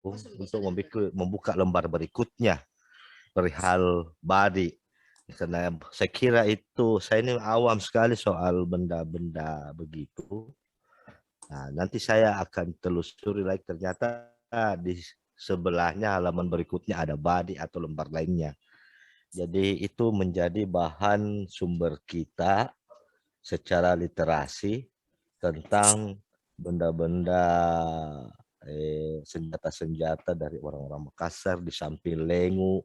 untuk membuka lembar berikutnya perihal body. Karena saya kira itu, saya ini awam sekali soal benda-benda begitu. Nah, nanti saya akan telusuri lagi, ternyata di sebelahnya halaman berikutnya ada body atau lembar lainnya. Jadi itu menjadi bahan sumber kita secara literasi tentang benda-benda senjata-senjata dari orang-orang Makassar di samping lengu,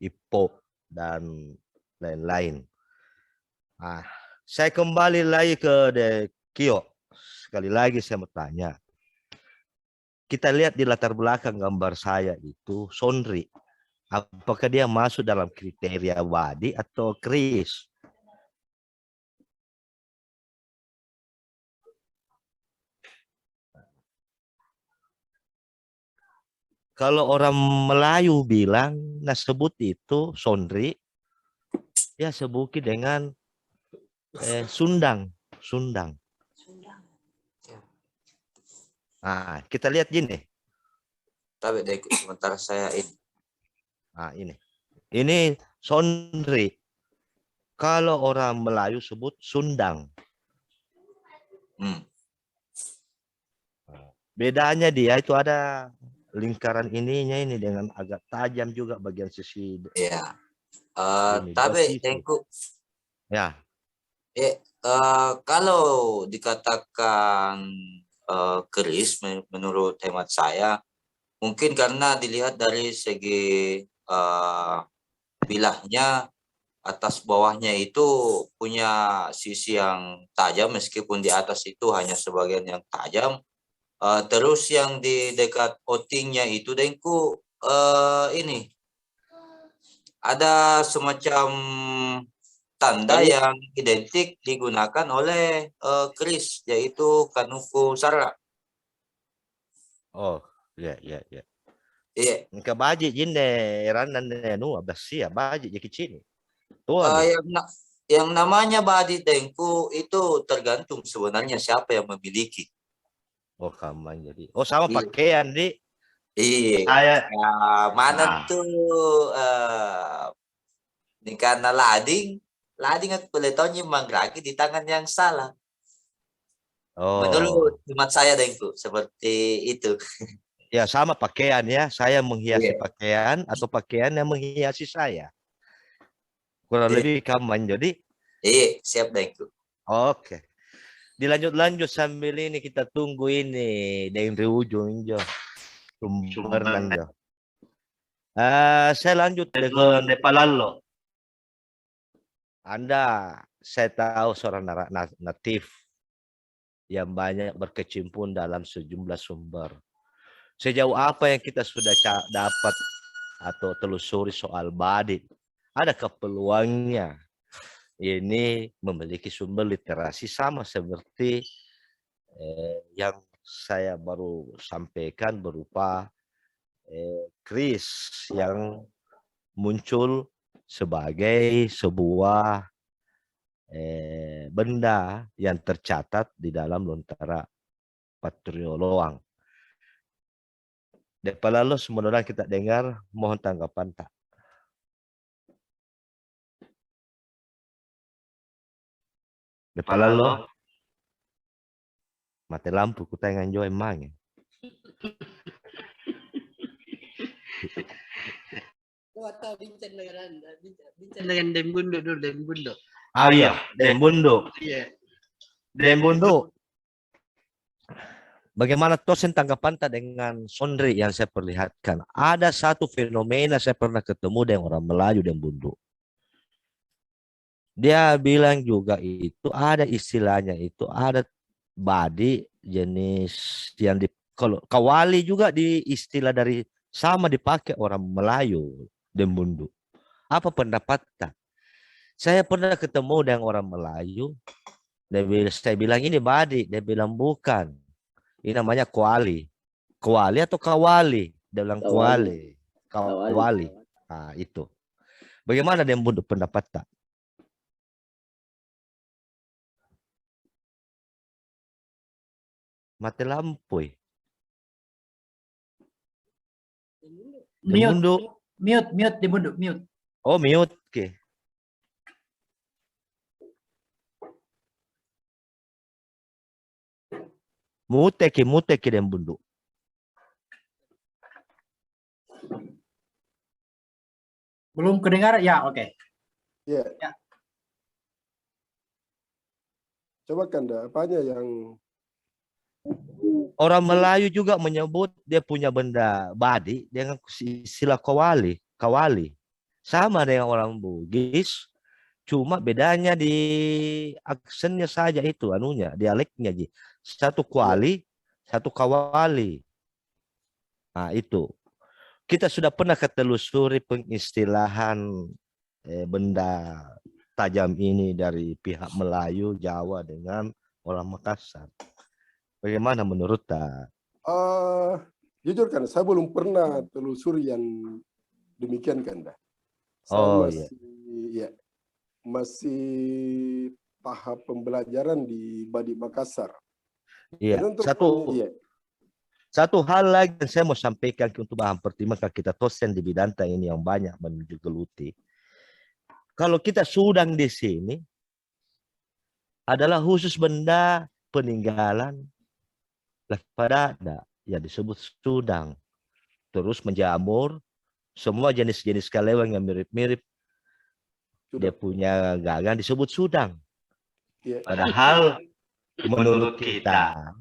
ipok, dan lain-lain. Nah, saya kembali lagi ke Kio. Sekali lagi saya mau tanya. Kita lihat di latar belakang gambar saya itu Sondri. Apakah dia masuk dalam kriteria Wadi atau Kris? Kalau orang Melayu bilang, nah sebut itu Sondri, ya sebuti dengan Sundang. Sundang. Nah, kita lihat gini. Tapi deh, sementara saya ini. Nah, ini. Ini Sondri. Kalau orang Melayu sebut Sundang. Bedanya dia itu ada lingkaran ininya ini dengan agak tajam juga bagian sisi. Iya. Ini dua Tapi sisi. Tengku, Ya. kalau dikatakan keris, menurut hemat saya, mungkin karena dilihat dari segi bilahnya, atas bawahnya itu punya sisi yang tajam, meskipun di atas itu hanya sebagian yang tajam. Terus yang di dekat outingnya itu Dengku, ini ada semacam tanda yang identik digunakan oleh keris, yaitu kanuku sara. Oh, ya, ya, ya. Iya. Nka baji jinde ranan nu abasi ya baji je kecil. Tuh Yang namanya badi Dengku itu tergantung sebenarnya siapa yang memiliki. Oh, kaman jadi. Oh, sama Iya. pakaian di. Iya. Saya Mana nah. tuh ini karena lading aku boleh tahu manggraki di tangan yang salah. Menurut Oh. hemat saya Dengku seperti itu. Ya sama pakaian ya. Saya menghiasi Iya. pakaian atau pakaian yang menghiasi saya. Kurang Iya, lebih kaman jadi. iya, siap Dengku. Oke. Dilanjut-lanjut sambil ini kita tunggu ini dari ujung Jo. Sumber Jo. Saya lanjut dengan Depalalo. Anda, saya tahu seorang natif yang banyak berkecimpung dalam sejumlah sumber. Sejauh apa yang kita sudah dapat atau telusuri soal badit? Adakah peluangnya ini memiliki sumber literasi sama seperti yang saya baru sampaikan berupa kris yang muncul sebagai sebuah benda yang tercatat di dalam Lontara Patrioloang. Depa lalu sebenarnya kita dengar, mohon tanggapan tak. Depa lalu mati lampu ku tangan jo emang. Bincang dengan Dembundo dulu, Dembundo. Ah iya, Dembundo. Iya. Dembundo. Bagaimana Tosen tanggapan tak dengan Sondri yang saya perlihatkan? Ada satu fenomena saya pernah ketemu dengan orang Melayu Dembundo. Dia bilang juga itu ada istilahnya itu ada badi jenis yang di kalau kawali juga di istilah dari sama dipakai orang Melayu Dembundo. Apa pendapat tak? Saya pernah ketemu dengan orang Melayu. Saya bilang ini badi, dia bilang bukan. Ini namanya kuali. Kuali atau kawali? Dia bilang kuali. Kawali. Nah, itu. Bagaimana dia membunuh pendapat tak? Mati lampu. Dembundo. Mute, Dembundo, mute. Oh, mute. Oke. Mute ke Dembundo. Belum kedengar? Ya, oke. Ya. Ya. Coba Kanda, apanya yang Orang Melayu juga menyebut dia punya benda badi dengan istilah kawali. Kawali. Sama dengan orang Bugis, cuma bedanya di aksennya saja itu, anunya, dialeknya. Ji. Satu kuali, satu kawali. Nah, itu. Kita sudah pernah ketelusuri pengistilahan benda tajam ini dari pihak Melayu, Jawa dengan orang Makassar. Bagaimana menurut Tak? jujur kan, saya belum pernah telusuri yang demikian Kanda. Saya Oh, masih, ya, masih tahap pembelajaran di Badik Makassar. Iya. Dan untuk Satu hal lagi yang saya mau sampaikan untuk bahan pertimbangan kita dosen di Bidanta ini yang banyak menuju geluti. Kalau kita Sudang di sini adalah khusus benda peninggalan pada ada ya disebut Sudang. Terus menjamur semua jenis-jenis kalewang yang mirip-mirip dia punya gagang disebut Sudang. Ya. Padahal menurut kita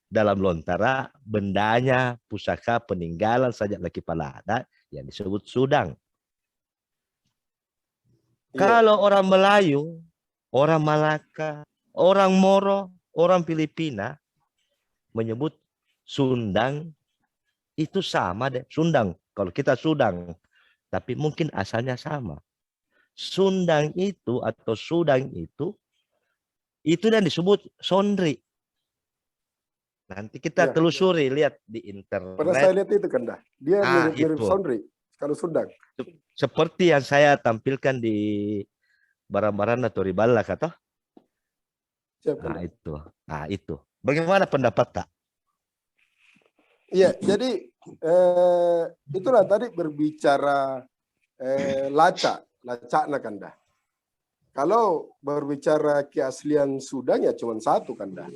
dalam Lontara bendanya pusaka peninggalan sajak laki palada yang disebut Sudang. Kalau orang Melayu, orang Malaka, orang Moro, orang Filipina menyebut Sundang itu sama deh. Sundang. Kalau kita Sudang. Tapi mungkin asalnya sama. Sundang itu atau Sudang itu yang disebut Sondri. Nanti kita telusuri, lihat di internet. Pernah saya lihat itu Kanda. Dia mirip-mirip Sondri. Kalau Sundang. Seperti yang saya tampilkan di barang-barang atau ribala kata. Nah itu. Bagaimana pendapat Tak? Iya, jadi itulah tadi berbicara lacakna Kanda. Kalau berbicara keaslian Sudang ya cuma satu Kanda.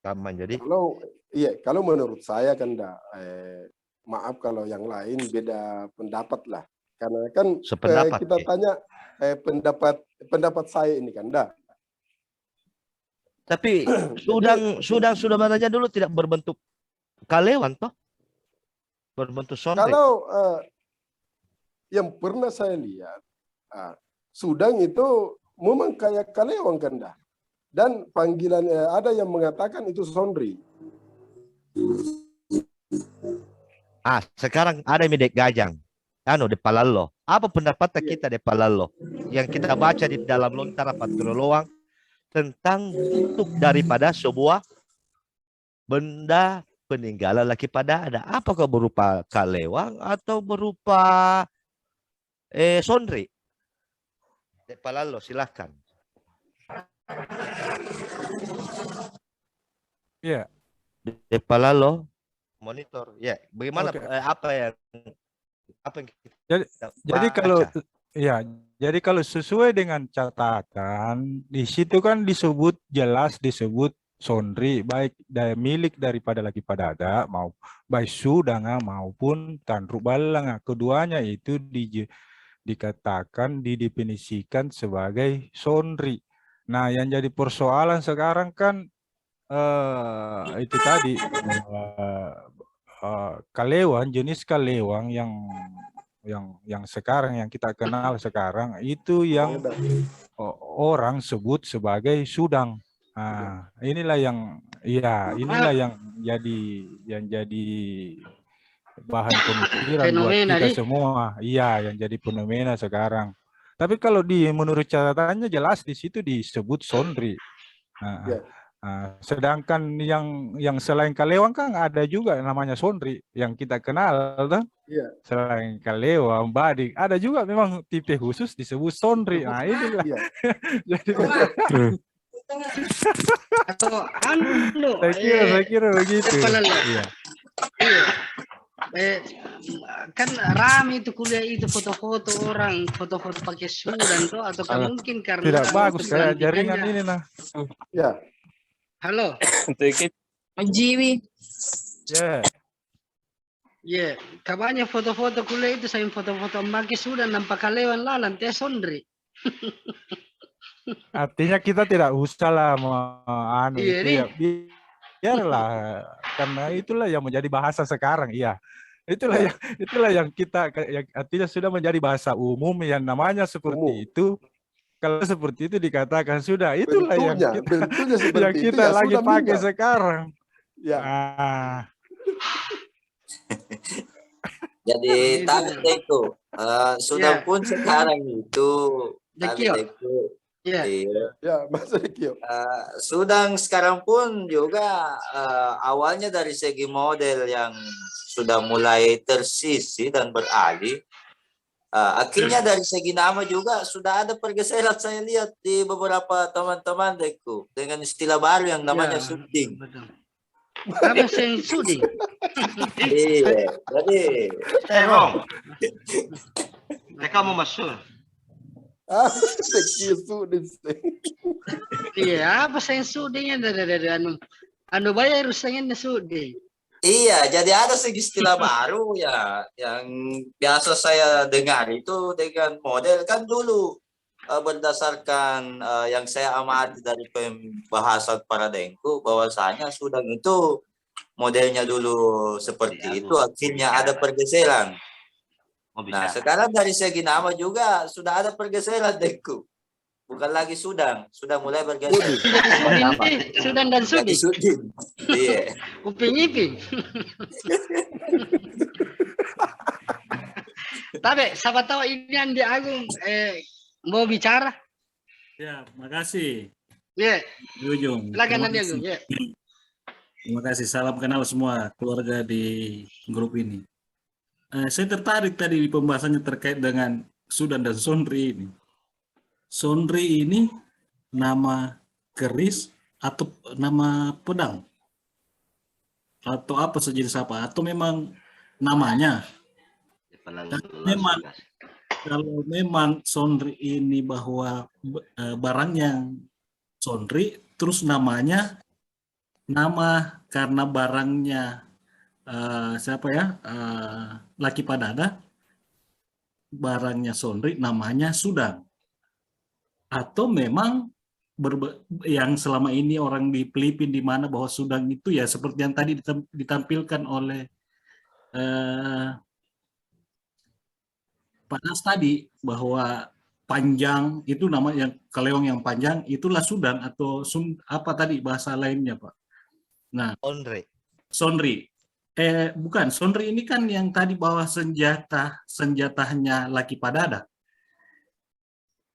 Sama jadi. Kalau menurut saya Kanda, maaf kalau yang lain beda pendapat lah. Karena kan kita tanya pendapat saya ini Kanda. Tapi Sudang sudah saja dulu tidak berbentuk kalewan toh? Berbentuk sondre. Kalau yang pernah saya lihat, Sudang itu memang kayak kalewang Kanda. Dan panggilan ada yang mengatakan itu sondri. Sekarang ada Midek Gajang. De Palalo. Apa pendapat kita de Palalo? Yang kita baca di dalam Lontara Patroloang tentang bentuk daripada sebuah benda peninggalan laki pada ada. Apakah berupa kalewang atau berupa sondri? De Palalo, silahkan. Ya. De Palalo, monitor. Ya, bagaimana apa yang jadi kalau jadi kalau sesuai dengan catatan di situ kan jelas disebut sondri baik milik daripada laki padada mau baik Sudanga maupun Tanruk Balanga, keduanya itu dikatakan didefinisikan sebagai sondri. Nah, yang jadi persoalan sekarang kan itu tadi kalewang, jenis kalewang yang sekarang yang kita kenal sekarang itu yang orang sebut sebagai Sudang. Nah, inilah yang jadi bahan pemikiran buat kita semua. Iya, yang jadi fenomena sekarang. Tapi kalau menurut catatannya jelas di situ disebut sondri. Sedangkan yang selain kalewang kan ada juga namanya sondri yang kita kenal kan? Selain kalewang, badik ada juga memang tipe khusus disebut sondri. Nah inilah. Jadi atau saya kira begitu. Iya. Kan rame itu kuliah itu foto-foto orang, foto-foto pakai sudan tuh, atau mungkin karena tidak bagus untuk kayak jaringan pelantikannya. ini nah. Ya, Halo. Jiwi. Ya. Iya, kabarnya foto-foto kuliah itu saya foto-foto pakai sudan nampak kalewan lalan teh sondri. Artinya kita tidak usah lah anu Iya, itu nih. ya. Biarlah karena itulah yang menjadi bahasa sekarang. Iya. Itulah yang kita yang artinya sudah menjadi bahasa umum yang namanya seperti itu. Kalau seperti itu dikatakan sudah itulah bentuknya seperti yang kita itu, ya lagi sudah pakai minta. sekarang. Ya. Jadi tapi itu sudah pun sekarang itu Dekio. Iya. Ya, Mas Dekio. Sudah sekarang pun juga awalnya dari segi model yang sudah mulai tersisi dan beralih. Akhirnya dari segi nama juga sudah ada pergeseran saya lihat di beberapa teman-teman Deku dengan istilah baru yang namanya syuting. Apa yang syuting? Iya, jadi Rom. Mereka mau masuk. Dekio syuting. Iya, apa yang syutingnya dari anu bayar rusangnya syuting. iya, jadi ada segi istilah baru ya yang biasa saya dengar itu dengan model kan dulu berdasarkan yang saya amati dari pembahasan para Dengku bahwasanya Sudang itu modelnya dulu seperti itu, akhirnya ada pergeseran. Nah, sekarang dari segi nama juga sudah ada pergeseran Dengku. Bukan lagi Sudang, sudah mulai bergeser. Sudan dan Sudi. Iya. Uping-iping. Tapi siapa tahu ini Andi Agung mau bicara. Ya, makasih. Ya. Di ujung. Silakan Andi Agung. Ya. Terima kasih. Salam kenal semua keluarga di grup ini. Saya tertarik tadi di pembahasannya terkait dengan Sudan dan Sondri ini. Sondri ini nama keris atau nama pedang? Atau apa sejenis apa? Atau memang namanya? Kalau memang Sondri ini bahwa barangnya Sondri, terus namanya nama karena barangnya siapa ya? Laki Padada, barangnya Sondri namanya Sudang. Atau memang yang selama ini orang di Filipina di mana bahwa Sudang itu ya seperti yang tadi ditampilkan oleh Pak Nas tadi bahwa panjang itu nama yang kaleong yang panjang itulah Sudang atau apa tadi bahasa lainnya Pak? Nah, Sondri. Bukan, Sondri ini kan yang tadi bawa senjatanya Laki Padada.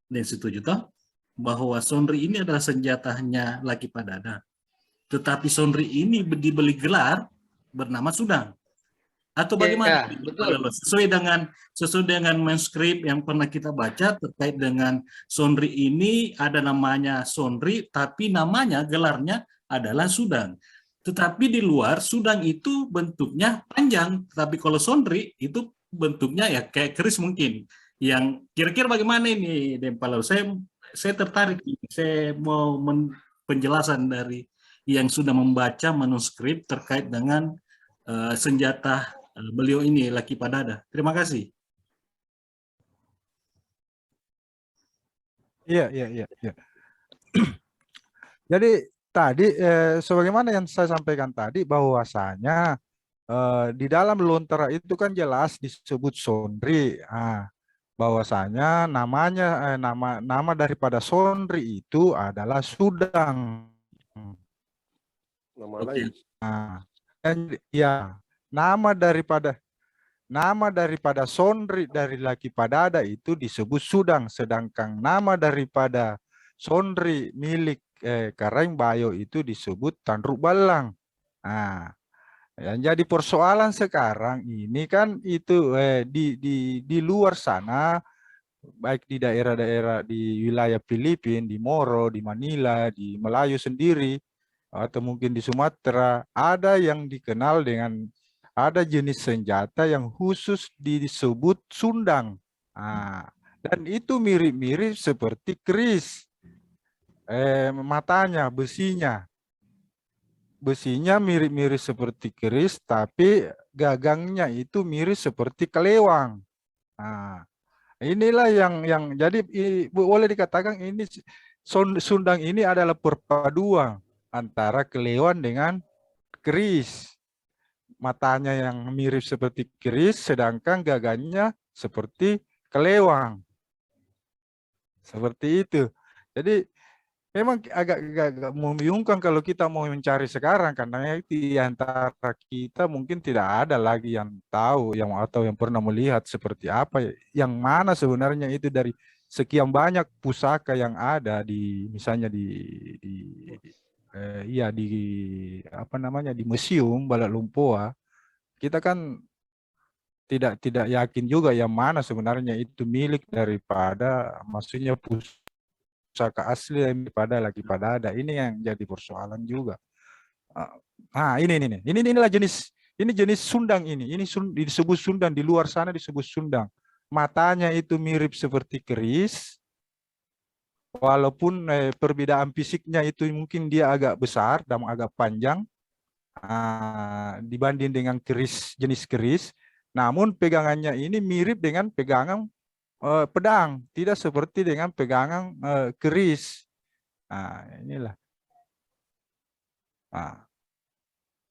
Dan setuju toh bahwa Sondri ini adalah senjatanya Laki Padada. Tetapi Sondri ini dibeli gelar bernama Sudang. Atau bagaimana? Ya, betul. Sesuai dengan manuskrip yang pernah kita baca terkait dengan Sondri ini ada namanya Sondri, tapi namanya gelarnya adalah Sudang. Tetapi di luar Sudang itu bentuknya panjang, tapi kalau Sondri itu bentuknya ya kayak keris mungkin. Yang kira-kira bagaimana ini, Dempal? Saya tertarik, saya mau penjelasan dari yang sudah membaca manuskrip terkait dengan senjata beliau ini, Laki Padada. Terima kasih. Iya. Jadi tadi sebagaimana yang saya sampaikan tadi bahwasanya di dalam lontara itu kan jelas disebut Sondri. Bahwasanya namanya nama daripada Sondri itu adalah Sudang. Nama lain. Dan ya nama daripada Sondri dari Laki Padada itu disebut Sudang, sedangkan nama daripada Sondri milik Kareng Bayo itu disebut Tandruk Balang. Yang jadi persoalan sekarang ini kan itu di luar sana, baik di daerah-daerah di wilayah Filipina, di Moro, di Manila, di Melayu sendiri, atau mungkin di Sumatera, ada yang dikenal dengan ada jenis senjata yang khusus disebut sundang. Dan itu mirip-mirip seperti keris. Matanya, besinya. Besinya mirip-mirip seperti keris, tapi gagangnya itu mirip seperti kelewang. Inilah yang jadi boleh dikatakan ini sundang ini adalah perpaduan antara kelewang dengan keris. Matanya yang mirip seperti keris, sedangkan gagangnya seperti kelewang. Seperti itu. Jadi memang agak membingungkan kalau kita mau mencari sekarang, karena di antara kita mungkin tidak ada lagi yang tahu atau yang pernah melihat seperti apa, yang mana sebenarnya itu dari sekian banyak pusaka yang ada di misalnya di apa namanya di Museum Balak Lumpoa. Kita kan tidak yakin juga yang mana sebenarnya itu milik daripada maksudnya pusaka asli daripada ada. Ini yang jadi persoalan juga. Inilah jenis sundang ini disebut sundang, di luar sana disebut sundang. Matanya itu mirip seperti keris, walaupun perbedaan fisiknya itu mungkin dia agak besar dan agak panjang dibanding dengan jenis keris. Namun pegangannya ini mirip dengan pegangan pedang, tidak seperti dengan pegangan keris. Inilah.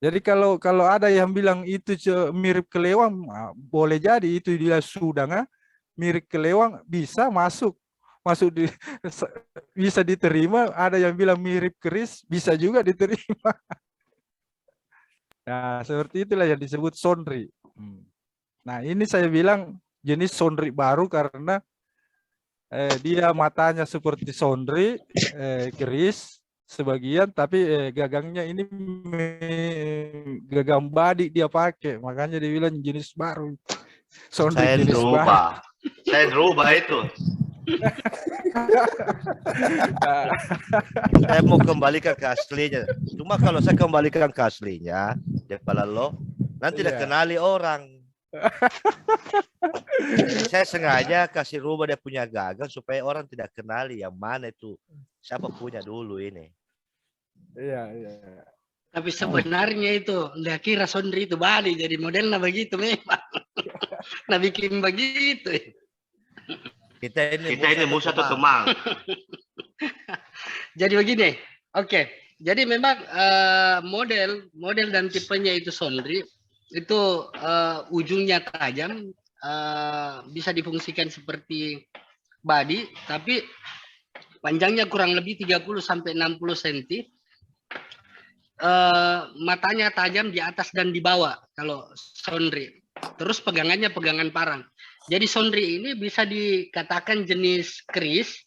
Jadi kalau ada yang bilang itu mirip kelewang, boleh jadi itu dia sudang mirip kelewang, bisa masuk bisa diterima. Ada yang bilang mirip keris, bisa juga diterima. Nah, seperti itulah yang disebut sonri. Nah, ini saya bilang jenis sonri baru karena dia matanya seperti sonri, keris sebagian, tapi gagangnya ini gagang badik dia pakai, makanya dia bilang jenis baru. Sonri jenis baru. Saya rubah itu. Saya mau kembalikan ke aslinya. Cuma kalau saya kembalikan ke aslinya, kepala lo nanti tidak kenali orang. Saya sengaja kasih rubah dia punya gagang supaya orang tidak kenali yang mana itu siapa punya dulu ini. Iya. Tapi sebenarnya itu nggak kira Sondri itu Bali, jadi modelnya begitu memang. Nah bikin begitu. Kita ini musuh atau teman. Jadi begini, oke. Jadi memang model dan tipenya itu Sondri itu ujungnya tajam, bisa difungsikan seperti body, tapi panjangnya kurang lebih 30 sampai 60 cm. Matanya tajam di atas dan di bawah kalau Sondri. Terus pegangannya pegangan parang. Jadi Sondri ini bisa dikatakan jenis keris.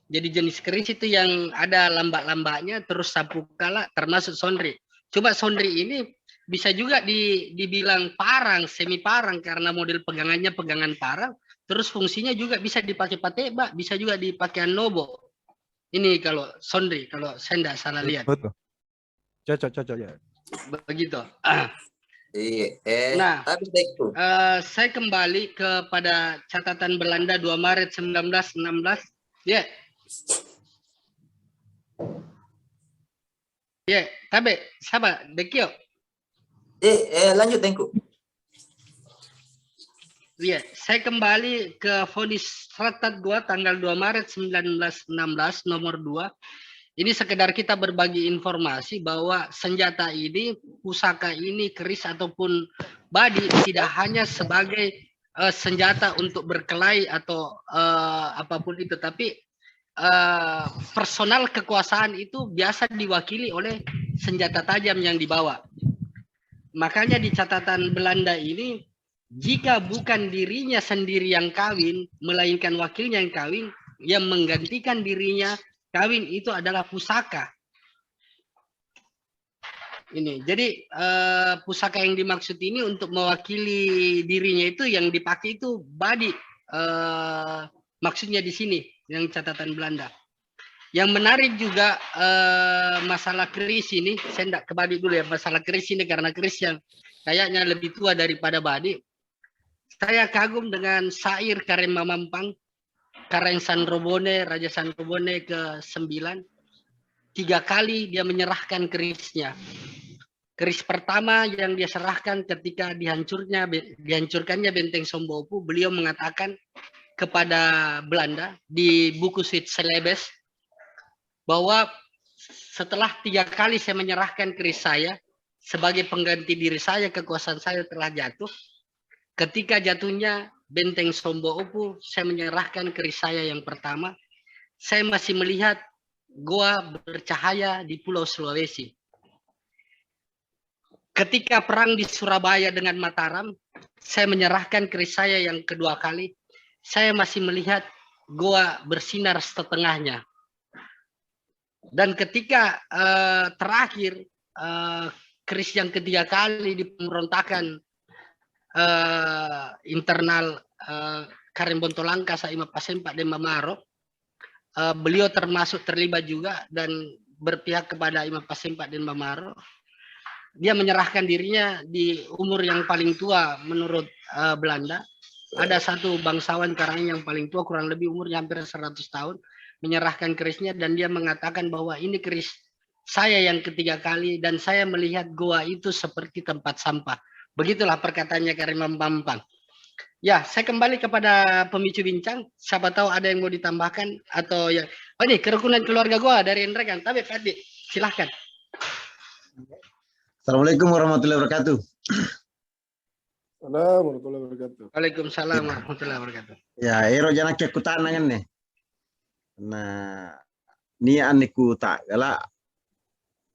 Jadi jenis keris itu yang ada lambak-lambaknya, terus sapu kala termasuk Sondri. Coba Sondri ini bisa juga dibilang parang, semi parang karena model pegangannya pegangan parang. Terus fungsinya juga bisa dipakai pateba, bisa juga dipakai nobo. Ini kalau Sondri, kalau saya tidak salah lihat. Betul. Cocok ya. Begitu. Nah, saya kembali kepada catatan Belanda 2 Maret 1916. Ya. Ya, tapi sabar, Dekio. Lanjut, Tengku. Ya, saya kembali ke vonis Ratat gua tanggal 2 Maret 1916 nomor 2. Ini sekedar kita berbagi informasi bahwa senjata ini, pusaka ini, keris ataupun badi tidak hanya sebagai senjata untuk berkelahi atau apapun itu, tapi personal kekuasaan itu biasa diwakili oleh senjata tajam yang dibawa. Makanya di catatan Belanda ini, jika bukan dirinya sendiri yang kawin, melainkan wakilnya yang kawin, yang menggantikan dirinya kawin itu adalah pusaka. Ini, jadi pusaka yang dimaksud ini untuk mewakili dirinya itu yang dipakai itu badi. Maksudnya di sini yang catatan Belanda. Yang menarik juga masalah keris ini, saya tidak kebalik dulu ya, masalah keris ini karena keris yang kayaknya lebih tua daripada Badi. Saya kagum dengan syair Karim Mamampang, Kareng Sanrobone, Raja Sanrobone ke-9. 3 kali dia menyerahkan kerisnya. Keris pertama yang dia serahkan ketika dihancurkannya benteng Sombopu, beliau mengatakan kepada Belanda di buku Sweet Celebes bahwa setelah 3 kali saya menyerahkan keris saya sebagai pengganti diri saya, kekuasaan saya telah jatuh. Ketika jatuhnya benteng Sombopu, saya menyerahkan keris saya yang pertama. Saya masih melihat goa bercahaya di Pulau Sulawesi. Ketika perang di Surabaya dengan Mataram, saya menyerahkan keris saya yang kedua kali. Saya masih melihat goa bersinar setengahnya. Dan ketika terakhir keris yang ketiga kali di pemberontakan internal Karim Bontolangka, Saima Pasempak dan Mamaro, beliau termasuk terlibat juga dan berpihak kepada Imam Pasempak dan Mamaro. Dia menyerahkan dirinya di umur yang paling tua menurut Belanda. Ada satu bangsawan Karang yang paling tua, kurang lebih umurnya hampir 100 tahun, menyerahkan kerisnya dan dia mengatakan bahwa ini keris saya yang ketiga kali dan saya melihat goa itu seperti tempat sampah. Begitulah perkataannya Karim Mamampang. Ya, saya kembali kepada pemicu bincang. Siapa tahu ada yang mau ditambahkan atau yang ini kerukunan keluarga gua dari Indrekan. Tapi Fadi, silahkan. Assalamualaikum warahmatullahi wabarakatuh. Assalamualaikum warahmatullahi wabarakatuh. Waalaikumsalam warahmatullahi wabarakatuh. Ya, ero janak kekutan kan nih. Nah, ni aniku tak galak.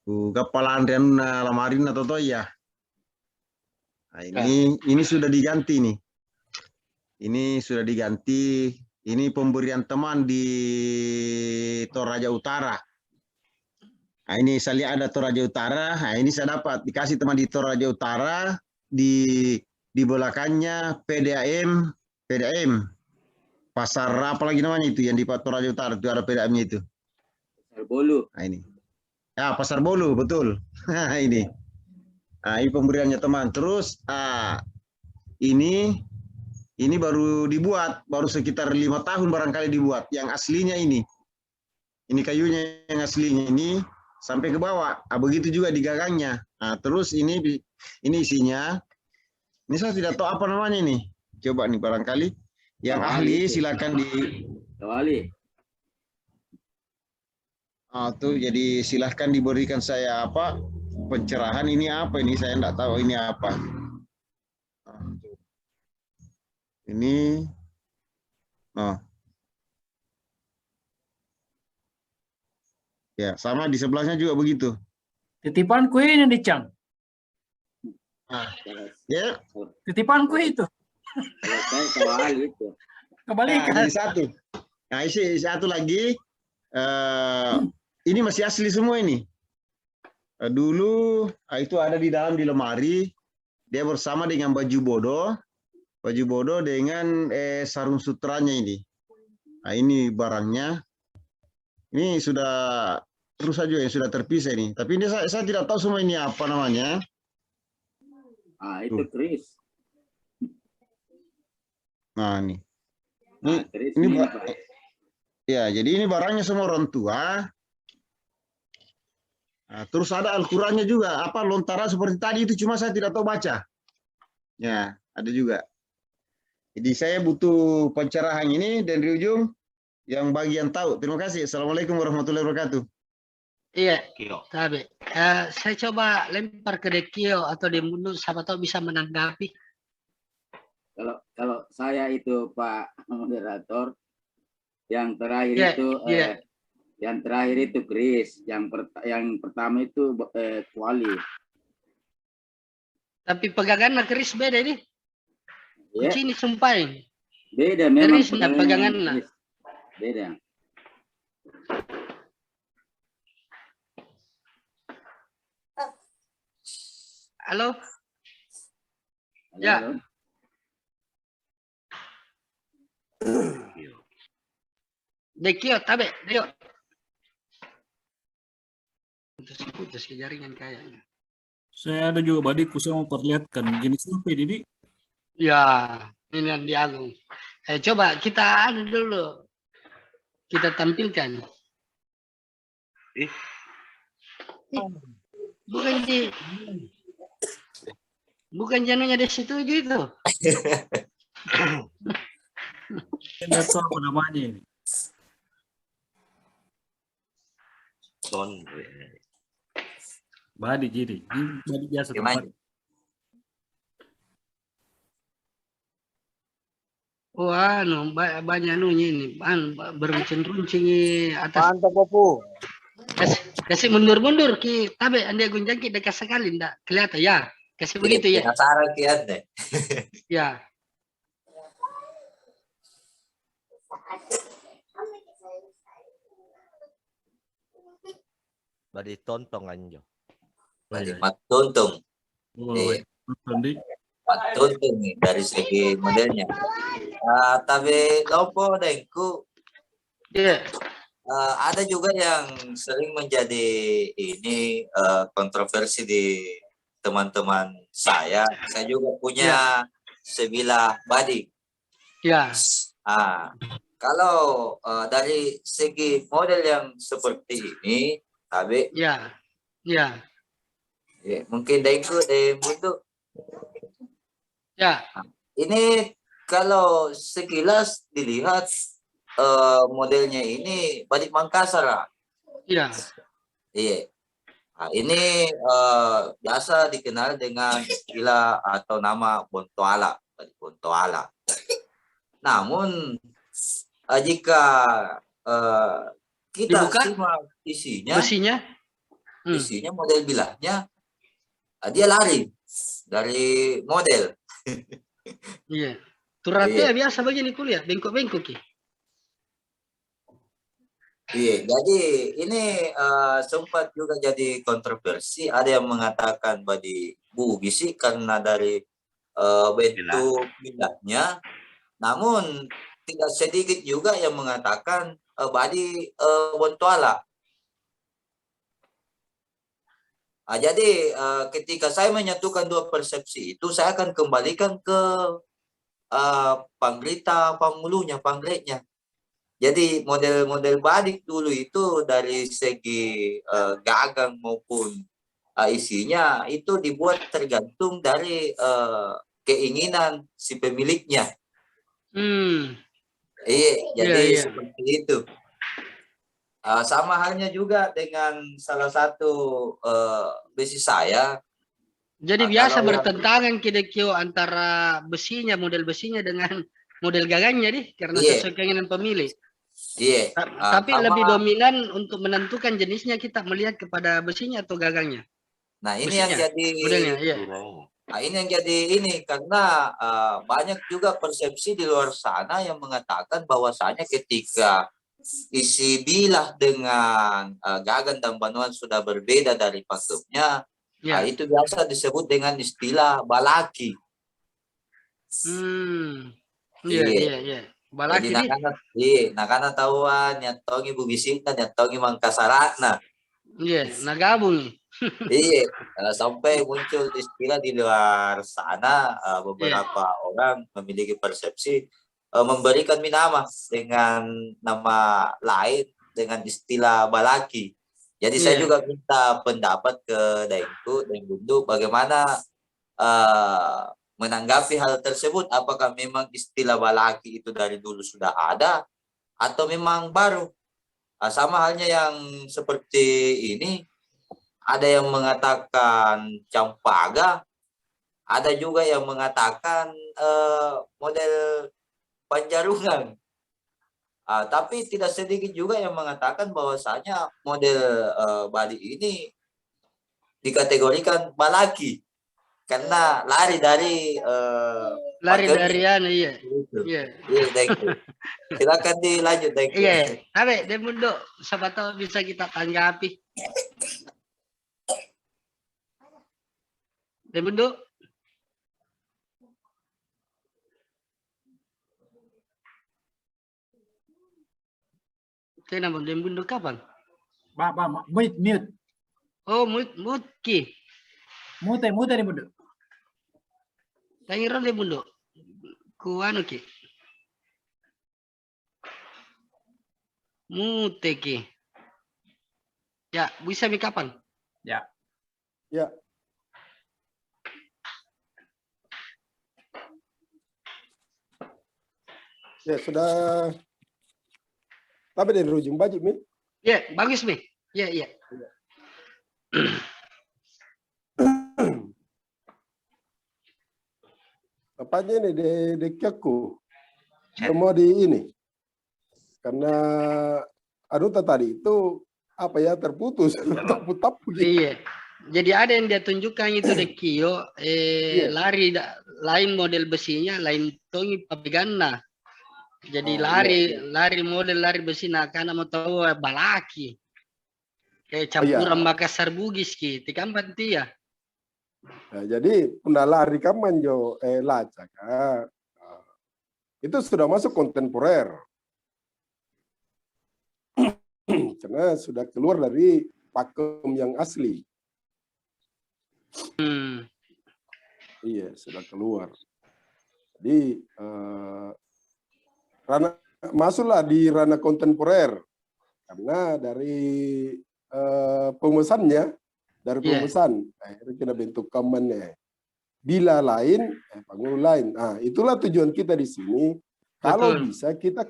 Ku kapalan rian lamarin atau toh ya. Nah, ini sudah diganti nih. Ini sudah diganti. Ini pemberian teman di Toraja Utara. Nah, ini saya lihat ada Toraja Utara. Nah, ini saya dapat dikasih teman di Toraja Utara. Di belakangnya PDAM pasar apa lagi namanya itu yang di Toraja Utara itu ada PDAM-nya itu. Pasar Bolu. Nah, ini. Ya, Pasar Bolu betul. Nah, ini. Nah, ini pemberiannya teman. Terus ini baru dibuat, baru sekitar 5 tahun barangkali dibuat. Yang aslinya ini kayunya yang aslinya ini sampai ke bawah. Begitu juga di gagangnya. Nah, terus ini isinya. Ini saya tidak tahu apa namanya ini. Coba nih barangkali yang ahli silakan di. Kawali. Tuh jadi silahkan diberikan saya apa pencerahan ini apa ini saya tidak tahu ini apa. Ini, ya sama di sebelahnya juga begitu. Titipan kue ini di Cang. Ya. Titipan kue itu. Kawali itu. Kebalikan. Nah, ini satu. Nah, isi satu lagi. Ini masih asli semua ini. Dulu itu ada di dalam di lemari. Dia bersama dengan baju bodoh dengan sarung sutranya ini. Nah, ini barangnya. Ini sudah terus saja yang sudah terpisah ini. Tapi ini saya tidak tahu semua ini apa namanya. Itu keris. Nah, ini. Ini ya, jadi ini barangnya semua orang tua. Nah, terus ada Al-Qur'annya juga, apa lontara seperti tadi itu cuma saya tidak tahu baca. Ya, ada juga. Jadi saya butuh pencerahan ini dan di ujung yang bagian tahu. Terima kasih. Assalamualaikum warahmatullahi wabarakatuh. Iya, Tabe. Saya coba lempar ke Dekio atau Demundo, siapa tahu bisa menanggapi. Kalau saya itu Pak Moderator, yang terakhir yang terakhir itu Kris, yang pertama itu Kuali. Tapi pegangan Kris beda ini. Kunci ini sumpah ini. Beda memang. Kris pegangan lah. Beda. Halo? Ya. Dekio, Tabe, Dekio. Putus ke jaringan kayaknya. Saya ada juga badiku, saya mau perlihatkan jenis apa ini. Ya, ini yang Agung. Coba kita ada dulu. Kita tampilkan. Bukan janunya di situ gitu. Tidak tahu apa namanya ini. Badi jadi. Ini badi biasa tempat. Oh, banyak anunya ini, beruncing-runcing atas. Mantap, Popu. Kasih mundur-mundur ki, tapi anda gunjang ki dekat sekali, ndak kelihatan ya. Kasih begitu ya. Penasaran kian deh. Ya. Badi tontong anjo. Badi matuntung. Matuntung nih dari segi modelnya. Tapi lopo dengku. Iya. Ada juga yang sering menjadi ini kontroversi di teman-teman saya. Saya juga punya sebilah badi. Ya. Kalau dari segi model yang seperti ini, tapi ya, mungkin dengku bentuk. Ya. Ini kalau sekilas dilihat modelnya ini badik Mangkasar. Iya. Iya. Nah, ini biasa dikenal dengan istilah atau nama bontoala, badik bontoala. Namun jika kita dibuka simak isinya, besinya, model bilahnya, dia lari dari model. Iya. Turapnya biasa begini kuliah, bengkok-bengkok ki. Iya, jadi ini sempat juga jadi kontroversi. Ada yang mengatakan badi bugisi karena dari bentuk bilahnya. Namun tidak sedikit juga yang mengatakan badi bontoala. Jadi ketika saya menyatukan dua persepsi itu, saya akan kembalikan ke panggritta panggletnya. Jadi model-model badik dulu itu dari segi gagang maupun isinya itu dibuat tergantung dari keinginan si pemiliknya. Iya, jadi seperti itu. Sama halnya juga dengan salah satu besi saya. Jadi biasa bertentangan kira-kira antara besinya, model besinya dengan model gagangnya deh, karena sesuai keinginan pemilik. Iya. Tapi lebih dominan untuk menentukan jenisnya kita melihat kepada besinya atau gagangnya. Nah ini besinya, yang jadi modelnya, iya. Nah ini yang jadi ini karena banyak juga persepsi di luar sana yang mengatakan bahwasanya ketika isi bilah dengan gagan dan banuan sudah berbeda dari pakemnya, itu biasa disebut dengan istilah balaki. Iya. Balaki nakana tahuan nyatongi bubisita nyatongi Mangkasarana. Iya, nagabung. Iya, sampai muncul istilah di luar sana, beberapa orang memiliki persepsi memberikan nama dengan nama lain dengan istilah balaki. Jadi saya juga minta pendapat ke Daengku bagaimana menanggapi hal tersebut. Apakah memang istilah balaki itu dari dulu sudah ada atau memang baru? Sama halnya yang seperti ini. Ada yang mengatakan campaga, ada juga yang mengatakan model panjarungan. Tapi tidak sedikit juga yang mengatakan bahwasanya model badik ini dikategorikan balaki karena lari dari iya. Silakan dilanjut. Iya, tapi Demundo, siapa tahu bisa kita tanggapi. Demundo. Kenapa Demundo kapan? Mute. Oh, mutki. Mute nih Bundu. Tangiro deh Bundu. Ku anu ki. Mute ki. Ya, bisa mi kapan? Ya. Ya. Ya, sudah. Tapi dari ujung baju, Mi. Ya, bagus, Mi. Ya, iya. Apanya ini di Kyaku. Semua di ini. Karena Anuta tadi itu apa ya terputus. Tapu-tapu. Iya. Jadi ada yang dia tunjukkan itu di Kio, lari lain model besinya, lain tongi papigana. Jadi lari model lari besi nak karena mau tahu balaki. Kayak campuran Makassar Bugis ki, tikampan dia. Nah, jadi lari kaman jo lacak. Itu sudah masuk kontemporer. Karena sudah keluar dari pakem yang asli. Iya, sudah keluar. Jadi masuklah di ranah kontemporer karena dari pemesannya, dari pemesan akhirnya kita bentuk kamannya. Bila lain, panggung lain. Nah, itulah tujuan kita di sini. Kalau bisa kita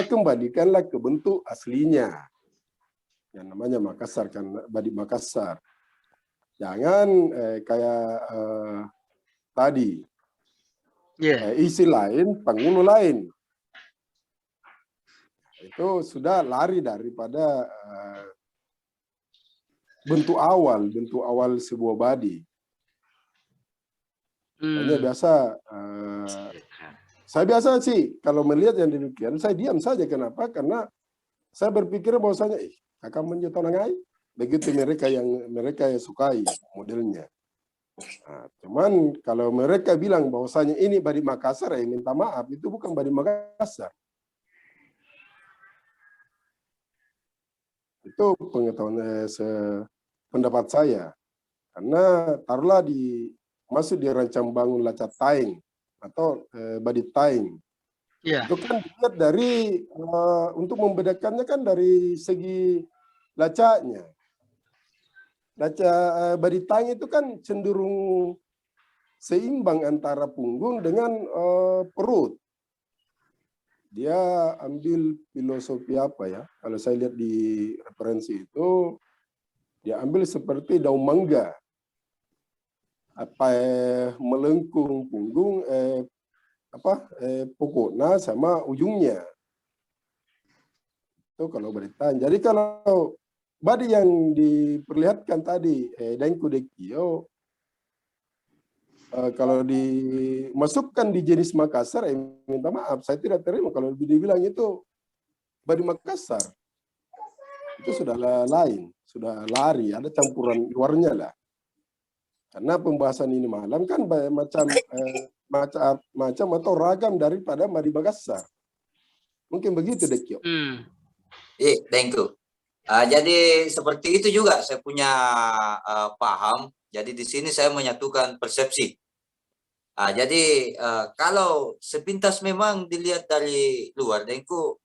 kembalikanlah ke bentuk aslinya. Yang namanya Makassar kan, Badik Makassar. Jangan kayak tadi isi lain, penghulu lain. Itu sudah lari daripada bentuk awal sebuah badi. Hanya biasa, saya biasa sih kalau melihat yang demikian, saya diam saja. Kenapa? Karena saya berpikir bahwasanya, kakak menjual begitu mereka yang sukai modelnya. Nah, cuman kalau mereka bilang bahwasanya ini Badik Makassar, minta maaf, itu bukan Badik Makassar. Itu pengetahuan pendapat saya. Karena taruhlah masuk di rancang bangun Lacat Taing atau Badik Taing. Itu kan dilihat dari untuk membedakannya kan dari segi lacaknya. Badik Taing itu kan cenderung seimbang antara punggung dengan perut. Dia ambil filosofi apa ya? Kalau saya lihat di referensi itu, dia ambil seperti daun mangga. Melengkung punggung, pokoknya sama ujungnya. Itu kalau Badik Taing. Jadi kalau badi yang diperlihatkan tadi, Dengku Dekio, kalau dimasukkan di jenis Makassar, minta maaf, saya tidak terima kalau dibilang itu badi Makassar. Itu sudah lain, sudah lari, ada campuran luarnya lah. Karena pembahasan ini malam kan macam atau ragam daripada badi Makassar. Mungkin begitu, Dekio. Thank you. Jadi seperti itu juga saya punya paham. Jadi di sini saya menyatukan persepsi. Jadi kalau sepintas memang dilihat dari luar, Dengku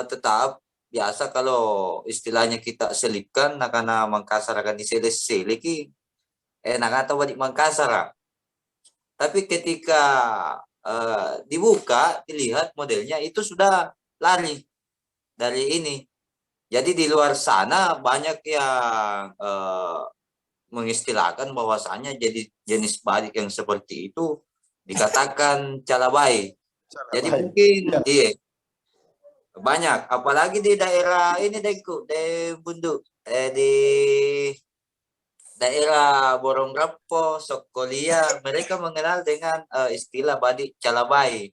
tetap biasa kalau istilahnya kita selipkan, karena Makassar akan diseliki, atau Badik Makassar. Tapi ketika dibuka, dilihat modelnya itu sudah lari dari ini. Jadi di luar sana banyak yang mengistilahkan bahwasanya jadi jenis badik yang seperti itu dikatakan calabai. Jadi mungkin banyak, apalagi di daerah ini Dengku, di Bundu, di daerah Borong Rappo, Sokolia, mereka mengenal dengan istilah badik calabai.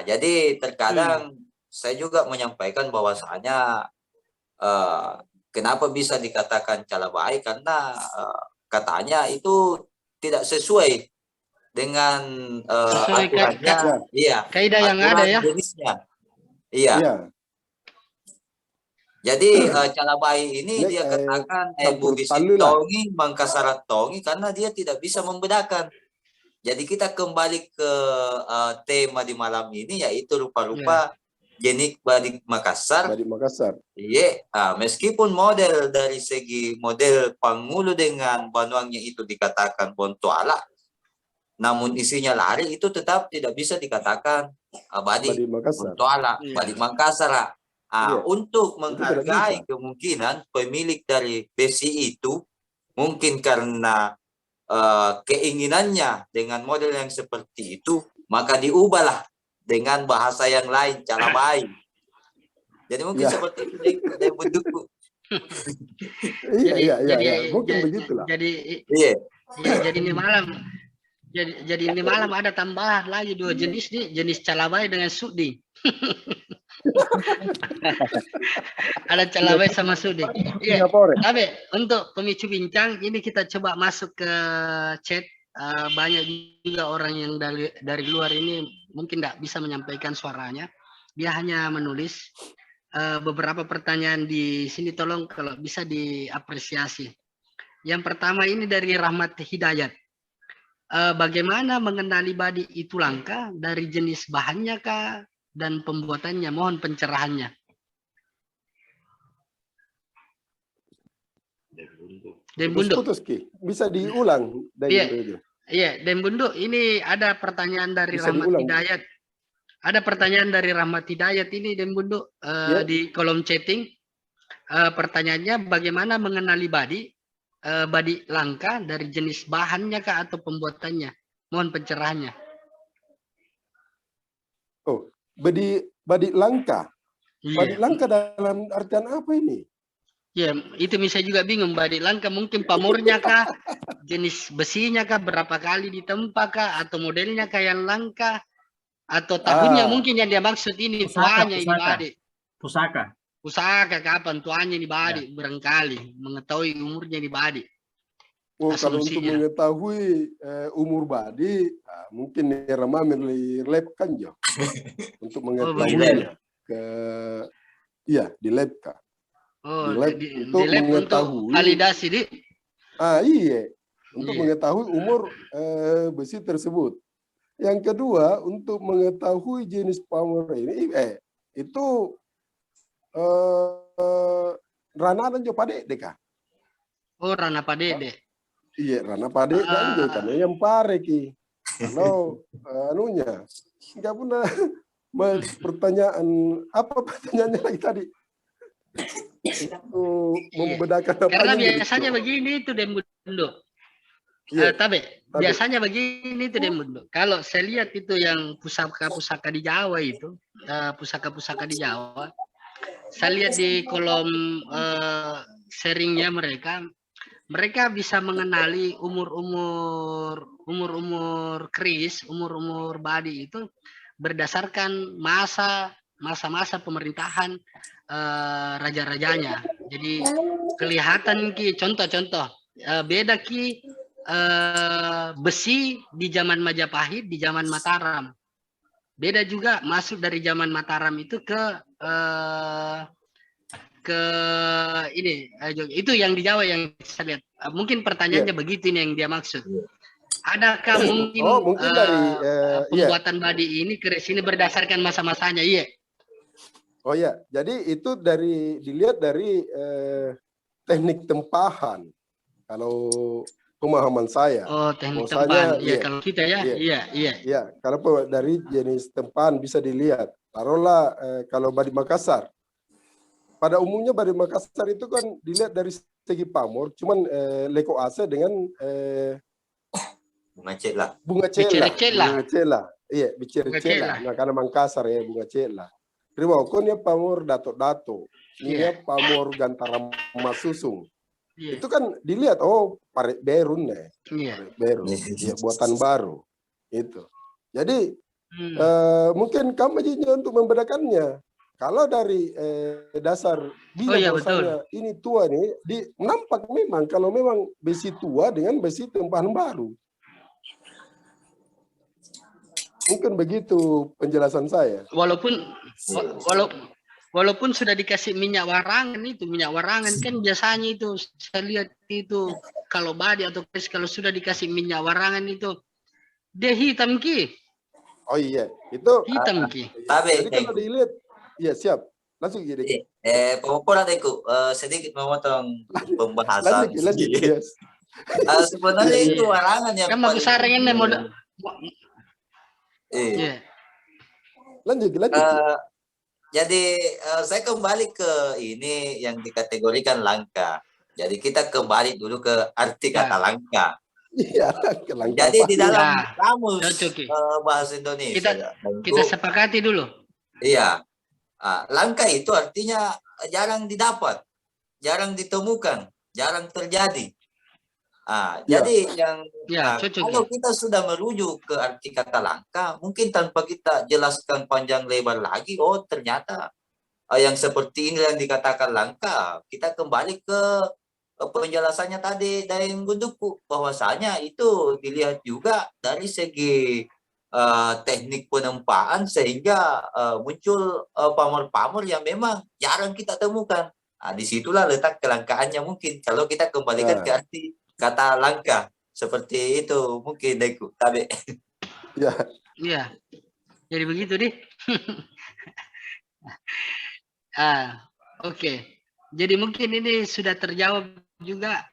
Jadi terkadang saya juga menyampaikan bahwasanya kenapa bisa dikatakan calabai, karena katanya itu tidak sesuai dengan aturannya, kaidah yang ada ya. Jenisnya. Iya. Jadi Calabai ini Ini, dia katakan campur bubisi palu lah. tongi, mangkasarat tongi karena dia tidak bisa membedakan. Jadi kita kembali ke tema di malam ini yaitu rupa-rupa jenik Badik Makassar. Badik Makassar. Iya, meskipun model dari segi model Pangulu dengan Banuangnya itu dikatakan Bontoala, namun isinya lari itu tetap tidak bisa dikatakan Badik Makassar. Bontoala, Badik Makassar. Untuk menghargai kemungkinan pemilik dari besi itu mungkin karena keinginannya dengan model yang seperti itu, maka diubahlah dengan bahasa yang lain, Calabai. Jadi mungkin seperti itu dari bentukku. Iya. Mungkin begitulah. Jadi ini malam. Jadi ini malam ada tambahan lagi 2 jenis nih, jenis Calabai dengan Sudi. Ada Calabai sama Sudi. Iya. Tapi untuk pemicu bincang ini kita coba masuk ke chat. Banyak juga orang yang dari luar ini mungkin tidak bisa menyampaikan suaranya. Dia hanya menulis beberapa pertanyaan di sini. Tolong kalau bisa diapresiasi. Yang pertama ini dari Rahmat Hidayat. Bagaimana mengenali badik itu langka, dari jenis bahannya kah dan pembuatannya? Mohon pencerahannya. Dembunduk. Bisa diulang dari Iya, Dembunduk. Ini ada pertanyaan dari Rahmat Hidayat. Ada pertanyaan dari Rahmat Hidayat ini Dembunduk di kolom chatting. Pertanyaannya, bagaimana mengenali badik langka, dari jenis bahannya kah atau pembuatannya? Mohon pencerahannya. Oh, badik langka. Badik langka dalam artian apa ini? Ya, itu saya juga bingung. Badik langka mungkin pamornya kah, jenis besinya kah, berapa kali ditempa kah, atau modelnya kah yang langka, atau tahunnya mungkin yang dia maksud ini tuanya ini badik. Pusaka kapan tuanya ini badik, barangkali mengetahui umurnya ini badik. Oh, kalau untuk mengetahui umur badik, mungkin Ramamir lab kan jo. Untuk mengetahuinya di lab kan. Oh, di lab mengetahui validasi di. Iya, untuk mengetahui umur besi tersebut. Yang kedua, untuk mengetahui jenis pamor ini itu Rana dan Jo Padek deka. Oh, Rana Padek dek. Iya, Rana Padek kan Jo karena yang pare ki. Kalau anunya enggak pernah pertanyaan apa pertanyaannya lagi tadi? Membedakan apa? Karena biasanya begini itu Dembunduk. Tapi biasanya begini itu Dembunduk. Kalau saya lihat itu yang pusaka-pusaka di Jawa itu, pusaka-pusaka di Jawa, saya lihat di kolom sharingnya mereka bisa mengenali umur keris, umur badi itu berdasarkan masa-masa pemerintahan raja-rajanya. Jadi kelihatan ki contoh-contoh beda ki besi di zaman Majapahit, di zaman Mataram. Beda juga masuk dari zaman Mataram itu ke ini itu yang di Jawa yang saya lihat. Mungkin pertanyaannya begitu nih yang dia maksud. Adakah mungkin dari pembuatan badi ini keris ini berdasarkan masa-masanya? Iya. Oh ya, jadi itu dilihat dari teknik tempahan. Kalau pemahaman saya. Oh, teknik tempahan. Iya, kalau kita iya. Kalau dari jenis tempahan bisa dilihat. Taruhlah kalau Badik Makassar. Pada umumnya Badik Makassar itu kan dilihat dari segi pamor, cuman leko ase dengan bunga cela. Iya, bicara. Nah, karena Makassar ya bunga cela. Terima kasih pamor dato-dato. Ini pamor gantara masusung. Itu kan dilihat paret berun nih. Berun. Buatan baru. Itu. Jadi mungkin kamu jinya untuk membedakannya. Kalau dari dasar bahwasanya ini tua nih, nampak memang kalau memang besi tua dengan besi tempahan baru. Mungkin begitu penjelasan saya. walaupun sudah dikasih minyak warangan kan biasanya itu saya lihat itu kalau badi atau kris kalau sudah dikasih minyak warangan itu dia hitam ki. Oh iya, itu hitam ki. Jadi kalau dilihat, ya siap. Langsung gini. Sedikit memotong pembahasan. Lanjut. Yes. Sebenarnya itu warangan yang kan bagus sarangannya modal. Lanjut. Jadi saya kembali ke ini yang dikategorikan langka. Jadi kita kembali dulu ke arti kata langka. Iya, jadi di dalam kamus bahasa Indonesia kita sepakati dulu. Iya, langka itu artinya jarang didapat, jarang ditemukan, jarang terjadi. Jadi kalau kita sudah merujuk ke arti kata langka, mungkin tanpa kita jelaskan panjang lebar lagi, oh ternyata yang seperti ini yang dikatakan langka, kita kembali ke penjelasannya tadi dari Gunduku, bahwasanya itu dilihat juga dari segi teknik penempaan sehingga muncul pamor-pamor yang memang jarang kita temukan. Disitulah letak kelangkaannya mungkin kalau kita kembalikan ke arti kata langka seperti itu mungkin Deku tadi. Iya. Jadi begitu deh. Oke. Jadi mungkin ini sudah terjawab juga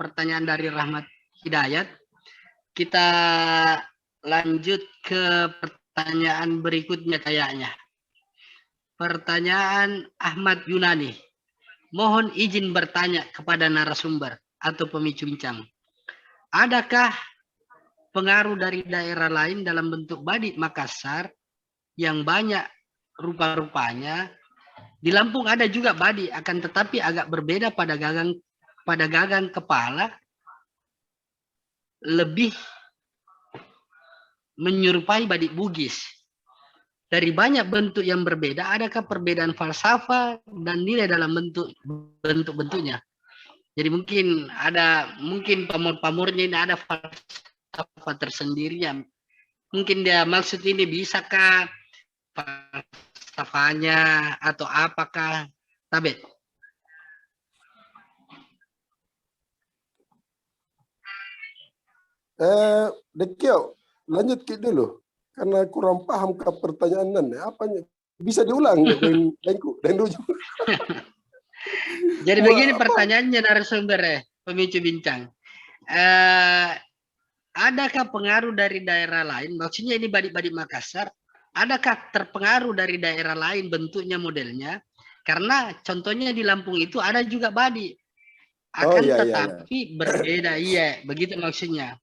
pertanyaan dari Rahmat Hidayat. Kita lanjut ke pertanyaan berikutnya kayaknya. Pertanyaan Ahmad Yunani. Mohon izin bertanya kepada narasumber atau pemicu bincang. Adakah pengaruh dari daerah lain dalam bentuk badik Makassar yang banyak rupa-rupanya? Di Lampung ada juga badik, akan tetapi agak berbeda pada gagang kepala, lebih menyerupai badik Bugis. Dari banyak bentuk yang berbeda, adakah perbedaan falsafah dan nilai dalam bentuk-bentuknya? Jadi mungkin pamor-pamornya ini ada falsafah tersendirinya. Mungkin dia maksud ini bisakah falsafahnya atau apakah? Tabet. Dekio, lanjut dulu karena kurang paham ke pertanyaan apanya. Bisa diulang dan rujuk. Jadi begini pertanyaannya narasumber pemicu bincang. Adakah pengaruh dari daerah lain? Maksudnya ini badik-badik Makassar. Adakah terpengaruh dari daerah lain bentuknya modelnya? Karena contohnya di Lampung itu ada juga badik. Tetapi berbeda. Iya, begitu maksudnya.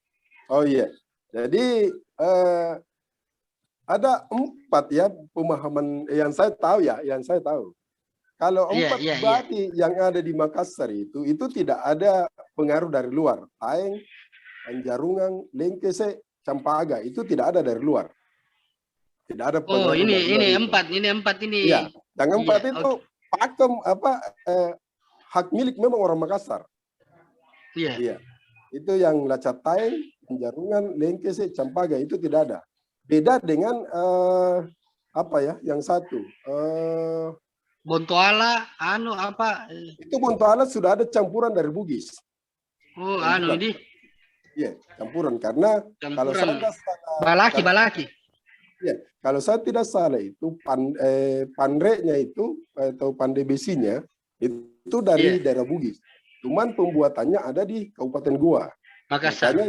Oh iya. Jadi ada 4 ya pemahaman yang saya tahu. Kalau 4 badik yang ada di Makassar itu tidak ada pengaruh dari luar. Taeng, Panjarungan, Lengkese, Campaga itu tidak ada dari luar. Tidak ada pengaruh. Ini 4 ini. Iya, yang 4 itu pakem hak milik memang orang Makassar. Iya. Itu yang Lacak Taeng, Panjarungan, Lengkese, Campaga itu tidak ada. Beda dengan yang satu. Bontoala, Itu Bontoala sudah ada campuran dari Bugis. Ini. Iya, campuran karena kalau saya balaki. Iya, kalau saya tidak salah itu pandreknya itu atau pandai besinya itu dari daerah Bugis. Cuman pembuatannya ada di Kabupaten Goa. Makassar.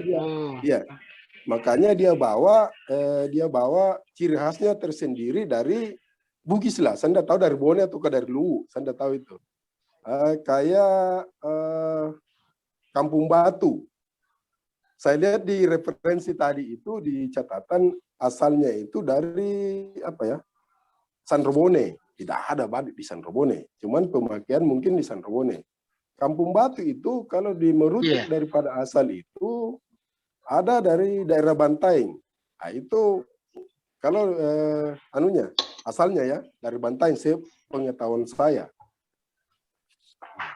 Makanya dia bawa ciri khasnya tersendiri dari Bugis lah. Saya tidak tahu dari Bone atau dari Luwu. Saya tidak tahu itu. Kayak Kampung Batu. Saya lihat di referensi tadi itu di catatan asalnya itu dari Sanrobone. Tidak ada badik di Sanrobone. Cuman pemakaian mungkin di Sanrobone. Kampung Batu itu kalau merujuk daripada asal itu ada dari daerah Bantaeng. Nah, itu kalau asalnya ya dari Bantaeng, pengetahuan saya.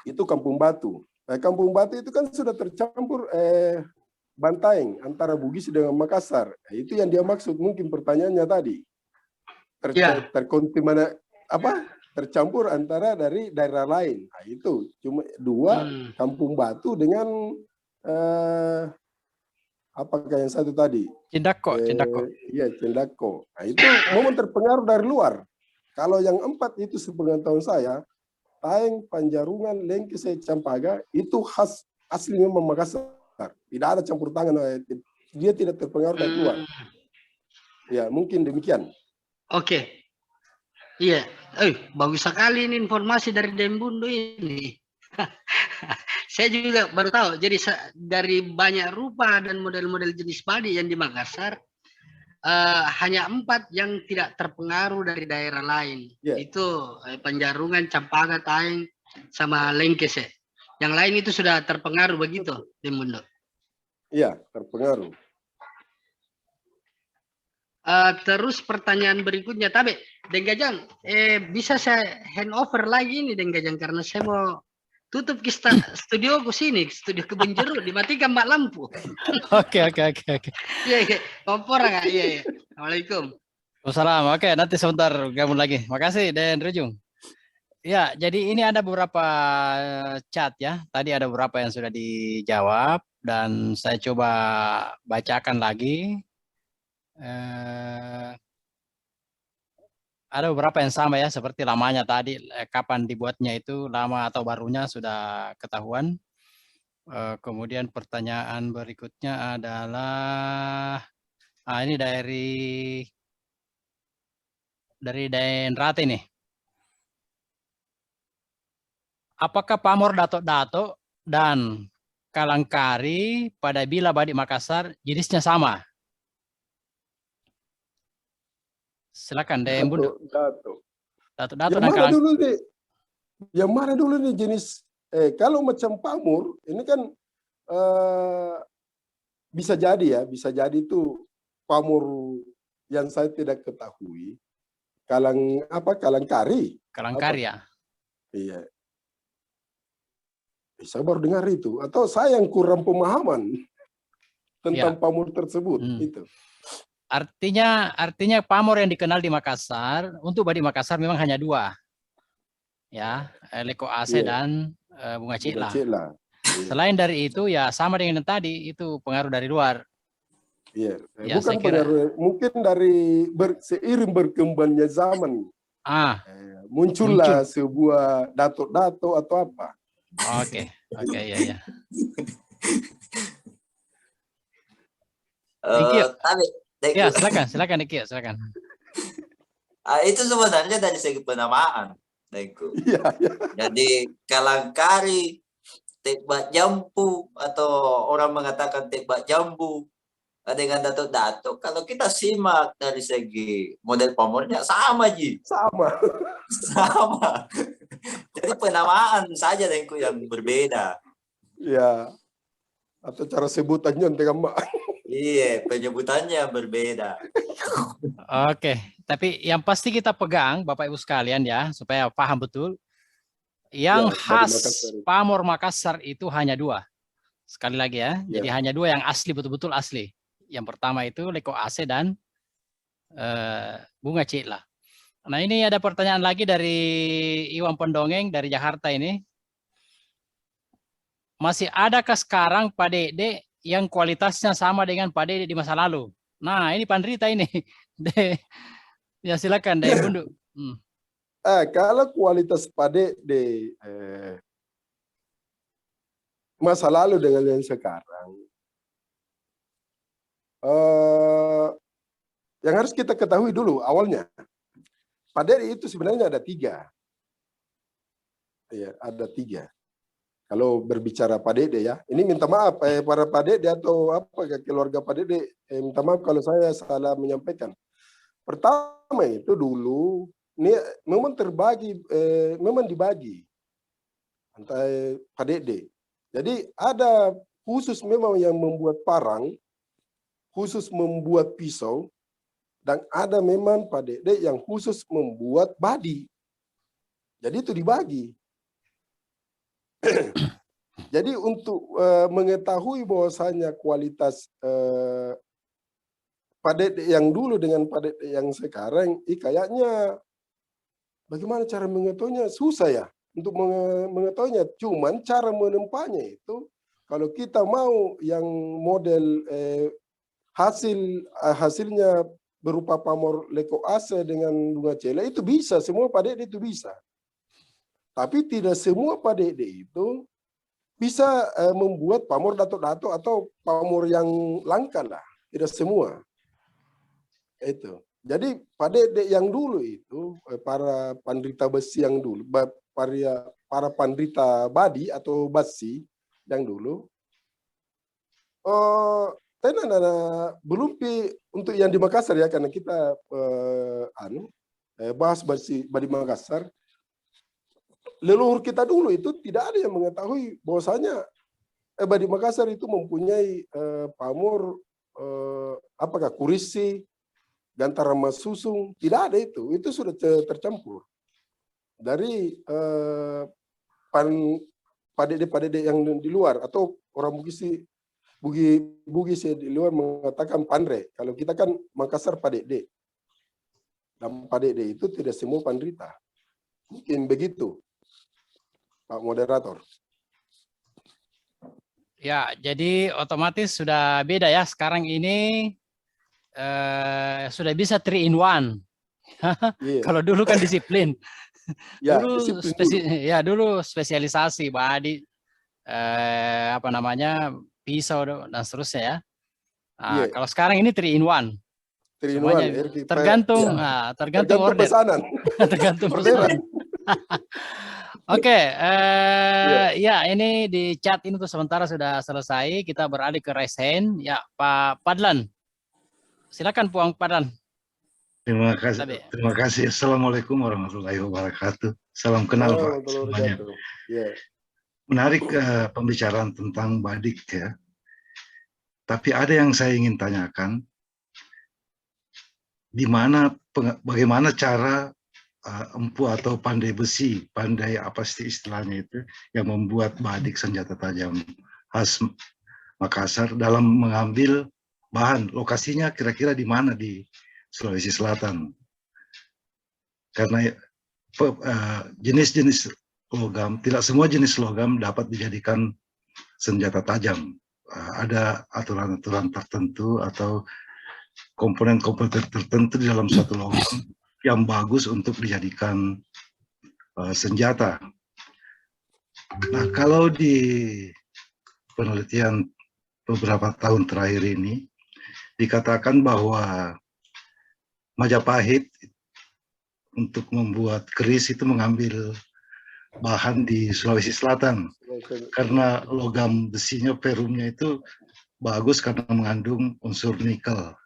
Itu Kampung Batu. Kampung Batu itu kan sudah tercampur Bantaeng antara Bugis dengan Makassar. Nah, itu tercampur antara dari daerah lain. Nah, itu cuma dua Kampung Batu dengan apakah yang satu tadi? Cindako, Cindako. Iya, Cindako. Nah, itu momen terpengaruh dari luar. Kalau yang 4 itu sepengetahuan saya, Taeng, Panjarungan, Lengkese, Campaga itu khas asli memang Makassar. Tidak ada campur tangan. Dia tidak terpengaruh dari luar. Ya, mungkin demikian. Oke. Iya. Bagus sekali ini informasi dari Dembundo ini. Saya juga baru tahu. Jadi dari banyak rupa dan model-model jenis padi yang di Makassar, hanya 4 yang tidak terpengaruh dari daerah lain. Itu Panjarungan, Campaga, Taeng, sama Lengkese. Yang lain itu sudah terpengaruh begitu, Dembundo? Iya, terpengaruh. Terus pertanyaan berikutnya, Tabe, Denggajang, bisa saya handover lagi nih Denggajang, karena saya mau tutup studio ke sini, studio Kebun Jeruk, dimatikan mbak lampu. Oke. Iya, kompor nggak? Iya. Assalamualaikum. Wassalam. Oke, nanti sebentar gabung lagi. Makasih, Den Rujung. Ya, jadi ini ada beberapa chat ya. Tadi ada beberapa yang sudah dijawab dan saya coba bacakan lagi. Ada beberapa yang sama ya, seperti lamanya tadi, kapan dibuatnya itu, lama atau barunya sudah ketahuan. Kemudian pertanyaan berikutnya adalah, ini dari Denrate nih. Apakah pamor dato-dato dan kalangkari pada bila badik Makassar jenisnya sama? Silakan Dembundo. Dato-dato dan mana dulu nih? Yang mana dulu nih jenis? Kalau macam pamor ini kan bisa jadi ya, bisa jadi itu pamor yang saya tidak ketahui. Kalangkari. Kalangkari ya. Iya. Saya baru dengar itu, atau saya yang kurang pemahaman tentang pamor tersebut. Itu. Artinya pamor yang dikenal di Makassar, untuk badik Makassar memang hanya 2. Ya, Leko Ase dan Bunga Cila. Selain dari itu ya sama dengan yang tadi, itu pengaruh dari luar. Iya, bukan pengaruh, mungkin dari seiring berkembangnya zaman. Muncullah sebuah dato-dato atau apa. Oke, ya. Ya, silakan Diki, silakan. Itu sebenarnya dari segi penamaan, Dengku. Jadi kalangkari, tekbak jambu, atau orang mengatakan tekbak jambu dengan dato-dato. Kalau kita simak dari segi model pamornya sama, Ji. Sama. Jadi penamaan saja Dengku yang berbeda. Ya. Atau cara sebutannya Mbak. Iya, penyebutannya berbeda. Oke, tapi yang pasti kita pegang Bapak Ibu sekalian ya, supaya paham betul. Yang khas pamor Makassar itu hanya 2. Sekali lagi ya, jadi hanya 2 yang asli, betul-betul asli. Yang pertama itu Leko Ase dan Bunga Cila. Nah, ini ada pertanyaan lagi dari Iwan Pendongeng dari Jakarta ini. Masih adakah sekarang Pak Dede yang kualitasnya sama dengan Pak Dede di masa lalu? Nah, ini Pandrita ini. Ya silakan Dembundo. Kalau kualitas Pak Dede masa lalu dengan yang sekarang, yang harus kita ketahui dulu awalnya, Pak Dede itu sebenarnya ada 3. Ya, ada 3. Kalau berbicara Pak Dede ya, ini minta maaf para Pak Dede atau apa keluarga Pak Dede, minta maaf kalau saya salah menyampaikan. Pertama itu dulu, ini memang terbagi, memang dibagi antara Pak Dede. Jadi ada khusus memang yang membuat parang, khusus membuat pisau, dan ada memang Pak Dede yang khusus membuat badi. Jadi itu dibagi. Jadi untuk mengetahui bahwasanya kualitas Pak Dede yang dulu dengan Pak Dede yang sekarang, kayaknya Bagaimana cara mengetahuinya? Susah ya untuk mengetahuinya. Cuman cara menempanya itu, kalau kita mau yang model hasilnya berupa pamor leukoase dengan bunga cela, itu bisa, semua padede itu bisa. Tapi tidak semua padede itu bisa membuat pamor dato-dato atau pamor yang langka lah. Tidak semua. Itu. Jadi padede yang dulu itu, para penderita besi yang dulu, para penderita badi atau basi yang dulu, belum untuk yang di Makassar ya, karena kita bahas badi Makassar, leluhur kita dulu itu tidak ada yang mengetahui bahwasanya badi Makassar itu mempunyai pamor apakah kurisi, gantara mas susung, tidak ada itu sudah tercampur dari padede yang di luar, atau orang Bugis di luar mengatakan pandre. Kalau kita kan Makassar padede, dan padede itu tidak semua penderita. Mungkin begitu, Pak Moderator. Ya, jadi otomatis sudah beda ya. Sekarang ini sudah bisa 3 in 1. Yeah. Kalau dulu kan disiplin. Ya, dulu disiplin dulu spesialisasi badi, pisau dan seterusnya ya. Nah, kalau sekarang ini 3 in 1. Semuanya tergantung, tergantung order. Pesanan. Tergantung pesanan. Oke, ya ini di chat ini tuh sementara sudah selesai. Kita beralih ke raise hand. Ya, Pak Padlan. Silakan Puang Padlan. Terima kasih. Assalamualaikum warahmatullahi wabarakatuh. Salam kenal Pak semuanya. Menarik pembicaraan tentang badik ya. Tapi ada yang saya ingin tanyakan. Bagaimana cara empu atau pandai besi, pandai apa sih istilahnya itu, yang membuat badik senjata tajam khas Makassar dalam mengambil bahan, lokasinya kira-kira di mana di Sulawesi Selatan? Karena jenis-jenis logam, tidak semua jenis logam dapat dijadikan senjata tajam. Ada aturan-aturan tertentu atau komponen-komponen tertentu di dalam suatu logam yang bagus untuk dijadikan senjata. Nah, kalau di penelitian beberapa tahun terakhir ini dikatakan bahwa Majapahit untuk membuat keris itu mengambil bahan di Sulawesi Selatan karena logam besinya, perumnya itu bagus karena mengandung unsur nikel.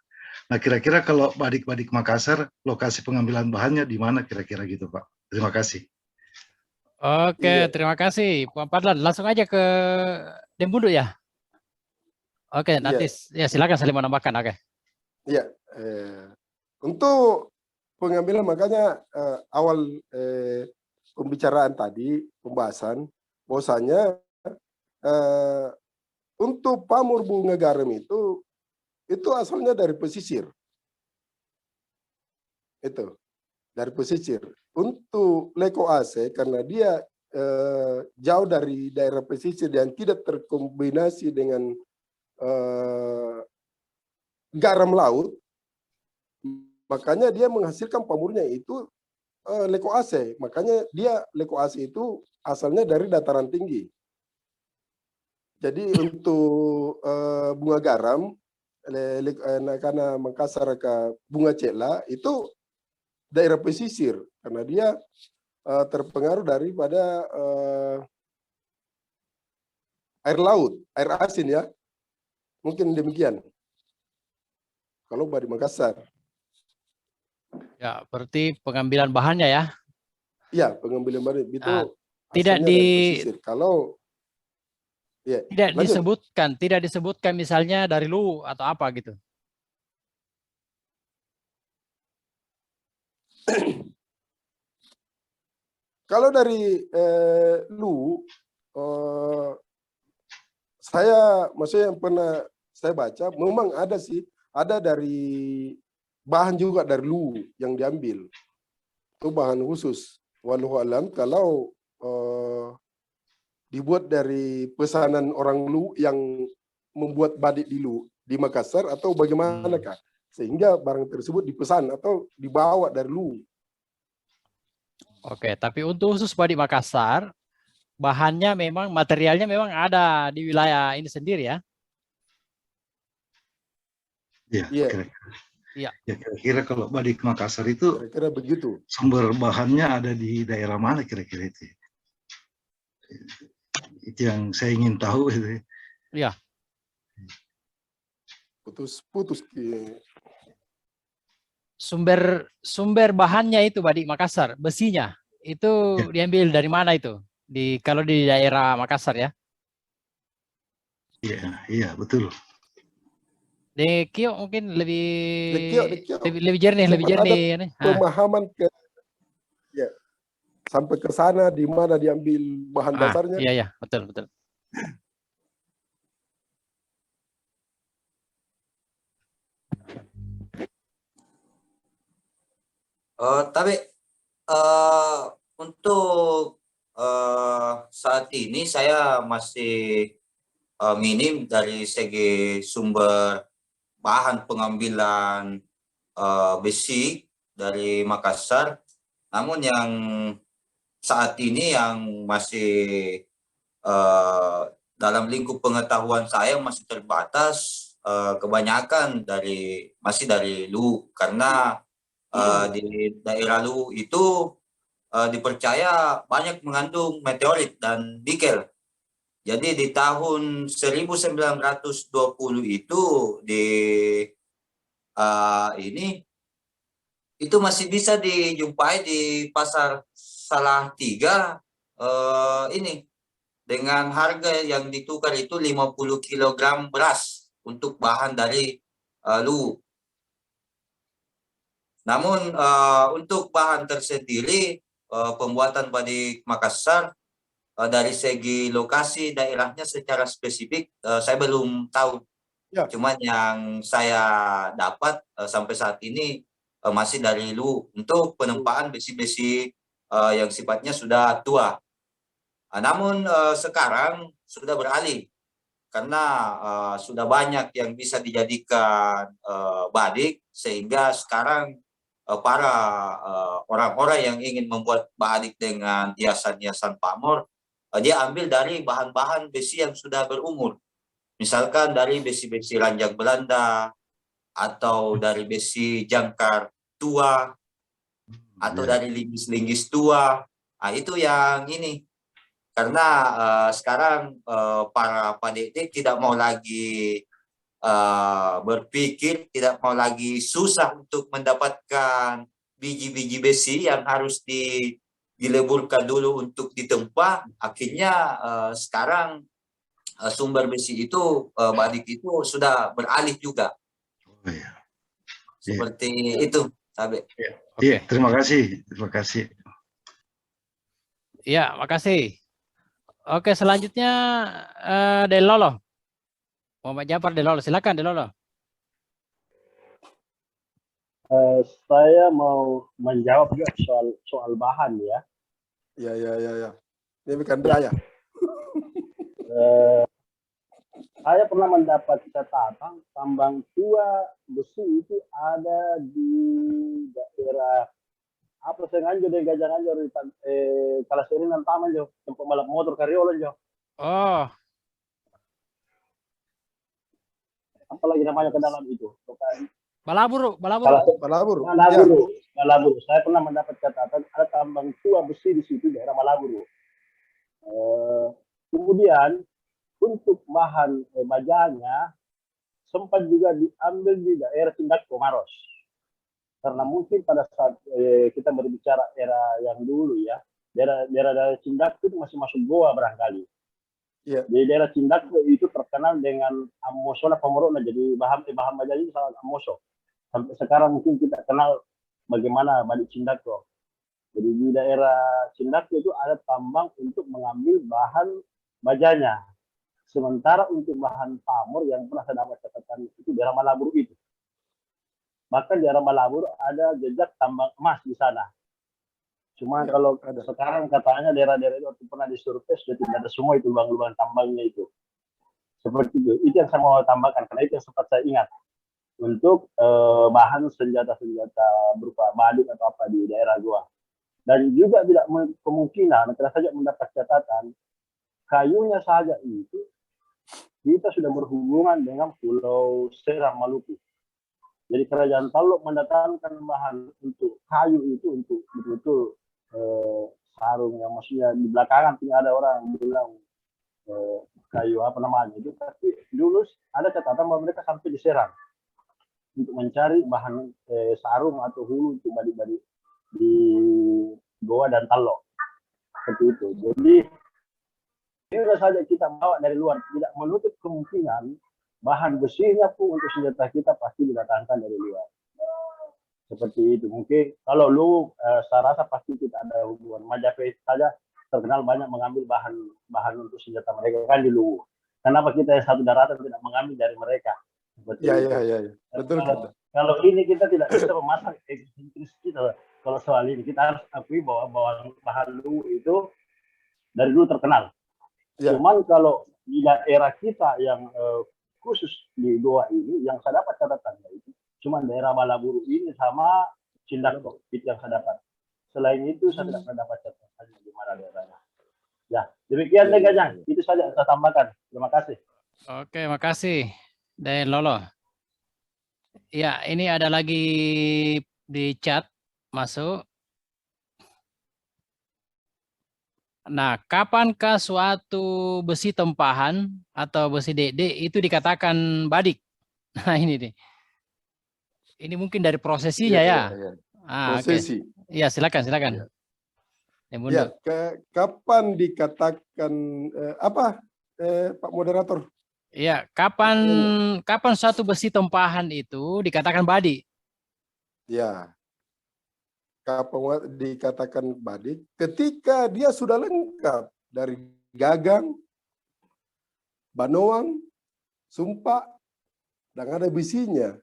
Nah, kira-kira kalau badik-badik Makassar, lokasi pengambilan bahannya di mana kira-kira gitu, Pak? Terima kasih. Oke, terima kasih, Pak Padlan. Langsung aja ke Dembudu ya. Oke, nanti ya silakan saling menambahkan. Oke. Iya, untuk pengambilan makanya awal pembicaraan tadi, pembahasan, bahwasanya untuk pamor bunga garam itu asalnya dari pesisir. Itu dari pesisir. Untuk leukoase karena dia jauh dari daerah pesisir dan tidak terkombinasi dengan garam laut, makanya dia menghasilkan pamornya itu leukoase. Makanya dia leukoase itu asalnya dari dataran tinggi. Jadi untuk bunga garam karena Makassar ke bunga cela itu daerah pesisir karena dia terpengaruh daripada air laut, air asin ya. Mungkin demikian. Kalau di Makassar. Ya, berarti pengambilan bahannya ya? Iya, pengambilan bahan itu tidak kalau ya, tidak disebutkan misalnya dari lu atau apa gitu. Kalau dari lu maksudnya yang pernah saya baca memang ada sih, ada dari bahan juga dari lu yang diambil. itu bahan khusus. Walau alam kalau dibuat dari pesanan orang Lu yang membuat badik di Makassar atau bagaimanakah? Sehingga barang tersebut dipesan atau dibawa dari Lu. Oke, tapi untuk khusus badik Makassar, bahannya memang, materialnya memang ada di wilayah ini sendiri ya? Iya, Iya. kira-kira. Iya. Ya, kira-kira kalau badik Makassar itu Kira-kira begitu. sumber bahannya ada di daerah mana kira-kira itu? Itu yang saya ingin tahu itu. Iya. Putus-putus. Sumber bahannya itu badik Makassar, besinya itu diambil dari mana itu? Kalau di daerah Makassar ya? Iya, betul. Di Kio mungkin lebih Dekio. jernih, lebih jernih. Ada pemahaman ke ya sampai ke sana di mana diambil bahan dasarnya. Iya, betul. Tapi untuk saat ini saya masih minim dari segi sumber bahan pengambilan besi dari Makassar. Namun yang saat ini yang masih dalam lingkup pengetahuan saya masih terbatas, kebanyakan masih dari Lu, karena di daerah Lu itu dipercaya banyak mengandung meteorit dan nikel. Jadi di tahun 1920 itu itu masih bisa dijumpai di pasar Salatiga ini dengan harga yang ditukar itu 50 kg beras untuk bahan dari Lu. Namun untuk bahan tersendiri pembuatan badik Makassar dari segi lokasi daerahnya secara spesifik saya belum tahu. Ya. Cuman yang saya dapat sampai saat ini masih dari Lu untuk penempaan besi-besi yang sifatnya sudah tua. Namun sekarang sudah beralih karena sudah banyak yang bisa dijadikan badik, sehingga sekarang para orang-orang yang ingin membuat badik dengan hiasan-hiasan pamor, dia ambil dari bahan-bahan besi yang sudah berumur. Misalkan dari besi-besi ranjang Belanda, atau dari besi jangkar tua, atau dari linggis-linggis tua. Nah, itu yang ini. Karena sekarang para pendidik tidak mau lagi berpikir, tidak mau lagi susah untuk mendapatkan biji-biji besi yang harus dileburkan dulu untuk ditempa. Akhirnya sekarang sumber besi itu, badik itu sudah beralih juga. Seperti itu, Sabe. Iya, terima kasih. Iya, makasih. Oke, selanjutnya Delolo. Muhammad Jafar Delolo, silakan Delolo. Saya mau menjawab juga soal bahan ya. Ya. Ini bukan daya. Saya pernah mendapat catatan tambang tua besi itu ada di daerah apa Senganjo dan Gajah Nganjo di Kalaseri dan Taman jo, tempat balap motor Kariolan jo. Oh. Apalagi namanya ke dalam itu? Balaburu. Saya pernah mendapat catatan ada tambang tua besi di situ daerah Balaburu. Kemudian untuk bahan bajanya sempat juga diambil di daerah Tindak Komaros. Karena mungkin pada saat kita berbicara era yang dulu ya, daerah Tindak itu masih masuk Goa barangkali. Yeah. Di daerah Tindak itu terkenal dengan amosona pemuruna, jadi bahan bajanya itu sangat amoso. Sampai sekarang mungkin kita kenal bagaimana badik Tindak. Jadi di daerah Tindak itu ada tambang untuk mengambil bahan bajanya. Sementara untuk bahan pamor yang pernah saya dapat catatan itu daerah Malaburu itu. Bahkan di daerah Malaburu ada jejak tambang emas di sana. Cuma kalau sekarang katanya daerah-daerah itu waktu pernah disurvei sudah tidak ada semua itu lubang-lubang tambangnya itu. Seperti itu. Itu yang saya mau tambahkan karena itu yang sempat saya ingat untuk bahan senjata-senjata berupa badik atau apa di daerah gua. Dan juga tidak kemungkinan kita saja mendapat catatan kayunya saja itu kita sudah berhubungan dengan Pulau Seram Maluku. Jadi kerajaan Taluk mendatangkan bahan untuk kayu itu untuk betul-betul sarung yang maksudnya di belakangan tidak ada orang bilang kayu apa namanya itu, tapi dulu ada catatan bahwa mereka sampai di Serang untuk mencari bahan sarung atau hulu untuk badik-badik di Goa dan Taluk seperti itu. Jadi ini saja kita bawa dari luar, tidak menutup kemungkinan bahan besinya pun untuk senjata kita pasti didatangkan dari luar. Seperti itu. Mungkin kalau lu saya rasa pasti tidak ada hubungan. Majapahit saja terkenal banyak mengambil bahan untuk senjata mereka kan di Luwu. Kenapa kita yang satu daratan tidak mengambil dari mereka? Ya. Betul. Kalau ini kita tidak bisa memasang egosentris kita. Kalau soal ini kita harus akui bahwa bahan Luwu itu dari dulu terkenal. Ya. Cuman kalau di daerah kita yang khusus di Goa ini yang saya dapat catatannya itu cuma daerah Balaburu ini sama Cindako itu yang saya dapat. Selain itu saya tidak pernah dapat catatan di mana daerahnya. Ya, demikian deh Gajang. Itu saja saya tambahkan. Terima kasih. Oke, makasih. Dan Lolo. Ya, ini ada lagi di chat masuk. Nah, kapankah suatu besi tempahan atau besi DD itu dikatakan badik? Nah, ini nih. Ini mungkin dari prosesinya ya. Prosesi. Iya, silakan. Ya, kapan dikatakan apa, Pak Moderator? Iya, kapan suatu besi tempahan itu dikatakan badik? Ya. Kapan dikatakan badik? Ketika dia sudah lengkap dari gagang, banoang, sumpak, dan ada besinya.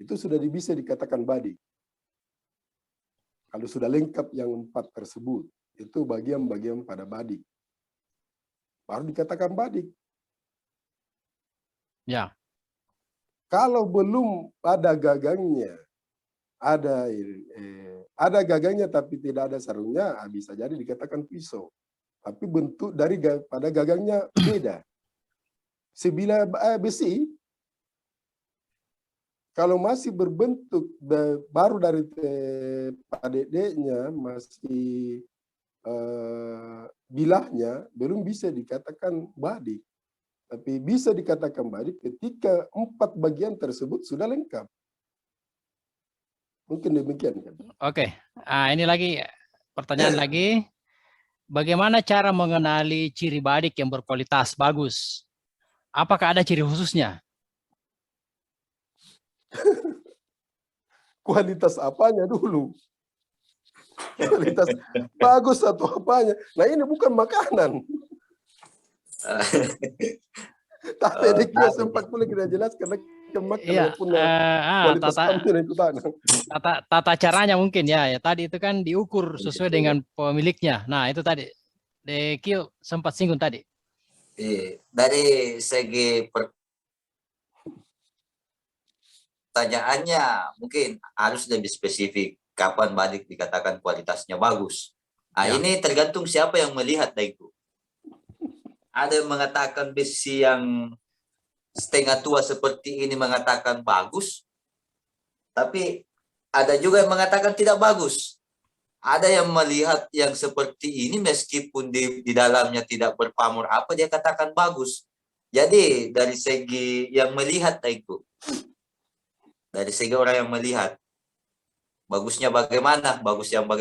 Itu sudah bisa dikatakan badik. Kalau sudah lengkap yang 4 tersebut, itu bagian-bagian pada badik. Baru dikatakan badik. Ya. Kalau belum ada gagangnya, ada gagangnya tapi tidak ada sarungnya, bisa jadi dikatakan pisau. Tapi bentuk dari pada gagangnya beda. Sebilah besi, kalau masih berbentuk baru dari padedeknya masih bilahnya belum bisa dikatakan badik, tapi bisa dikatakan badik ketika 4 bagian tersebut sudah lengkap. Mungkin demikian kan? Oke, ini lagi pertanyaan lagi. Bagaimana cara mengenali ciri badik yang berkualitas bagus? Apakah ada ciri khususnya? Kualitas apanya dulu? Kualitas bagus atau apanya? Nah ini bukan makanan. Tapi dia sempat pula kita jelaskan iya, tata caranya mungkin ya. Tadi itu kan diukur sesuai dengan pemiliknya. Nah itu tadi Dekio sempat singgung tadi. Dari segi pertanyaannya mungkin harus lebih spesifik kapan badik dikatakan kualitasnya bagus. Ini tergantung siapa yang melihat itu. Ada yang mengatakan besi yang setengah tua seperti ini mengatakan bagus, tapi ada juga yang mengatakan tidak bagus. Ada yang melihat yang seperti ini meskipun di dalamnya tidak berpamor apa dia katakan bagus. Jadi dari segi yang melihat itu, dari segi orang yang melihat, bagusnya bagaimana? Bagus yang bagaimana?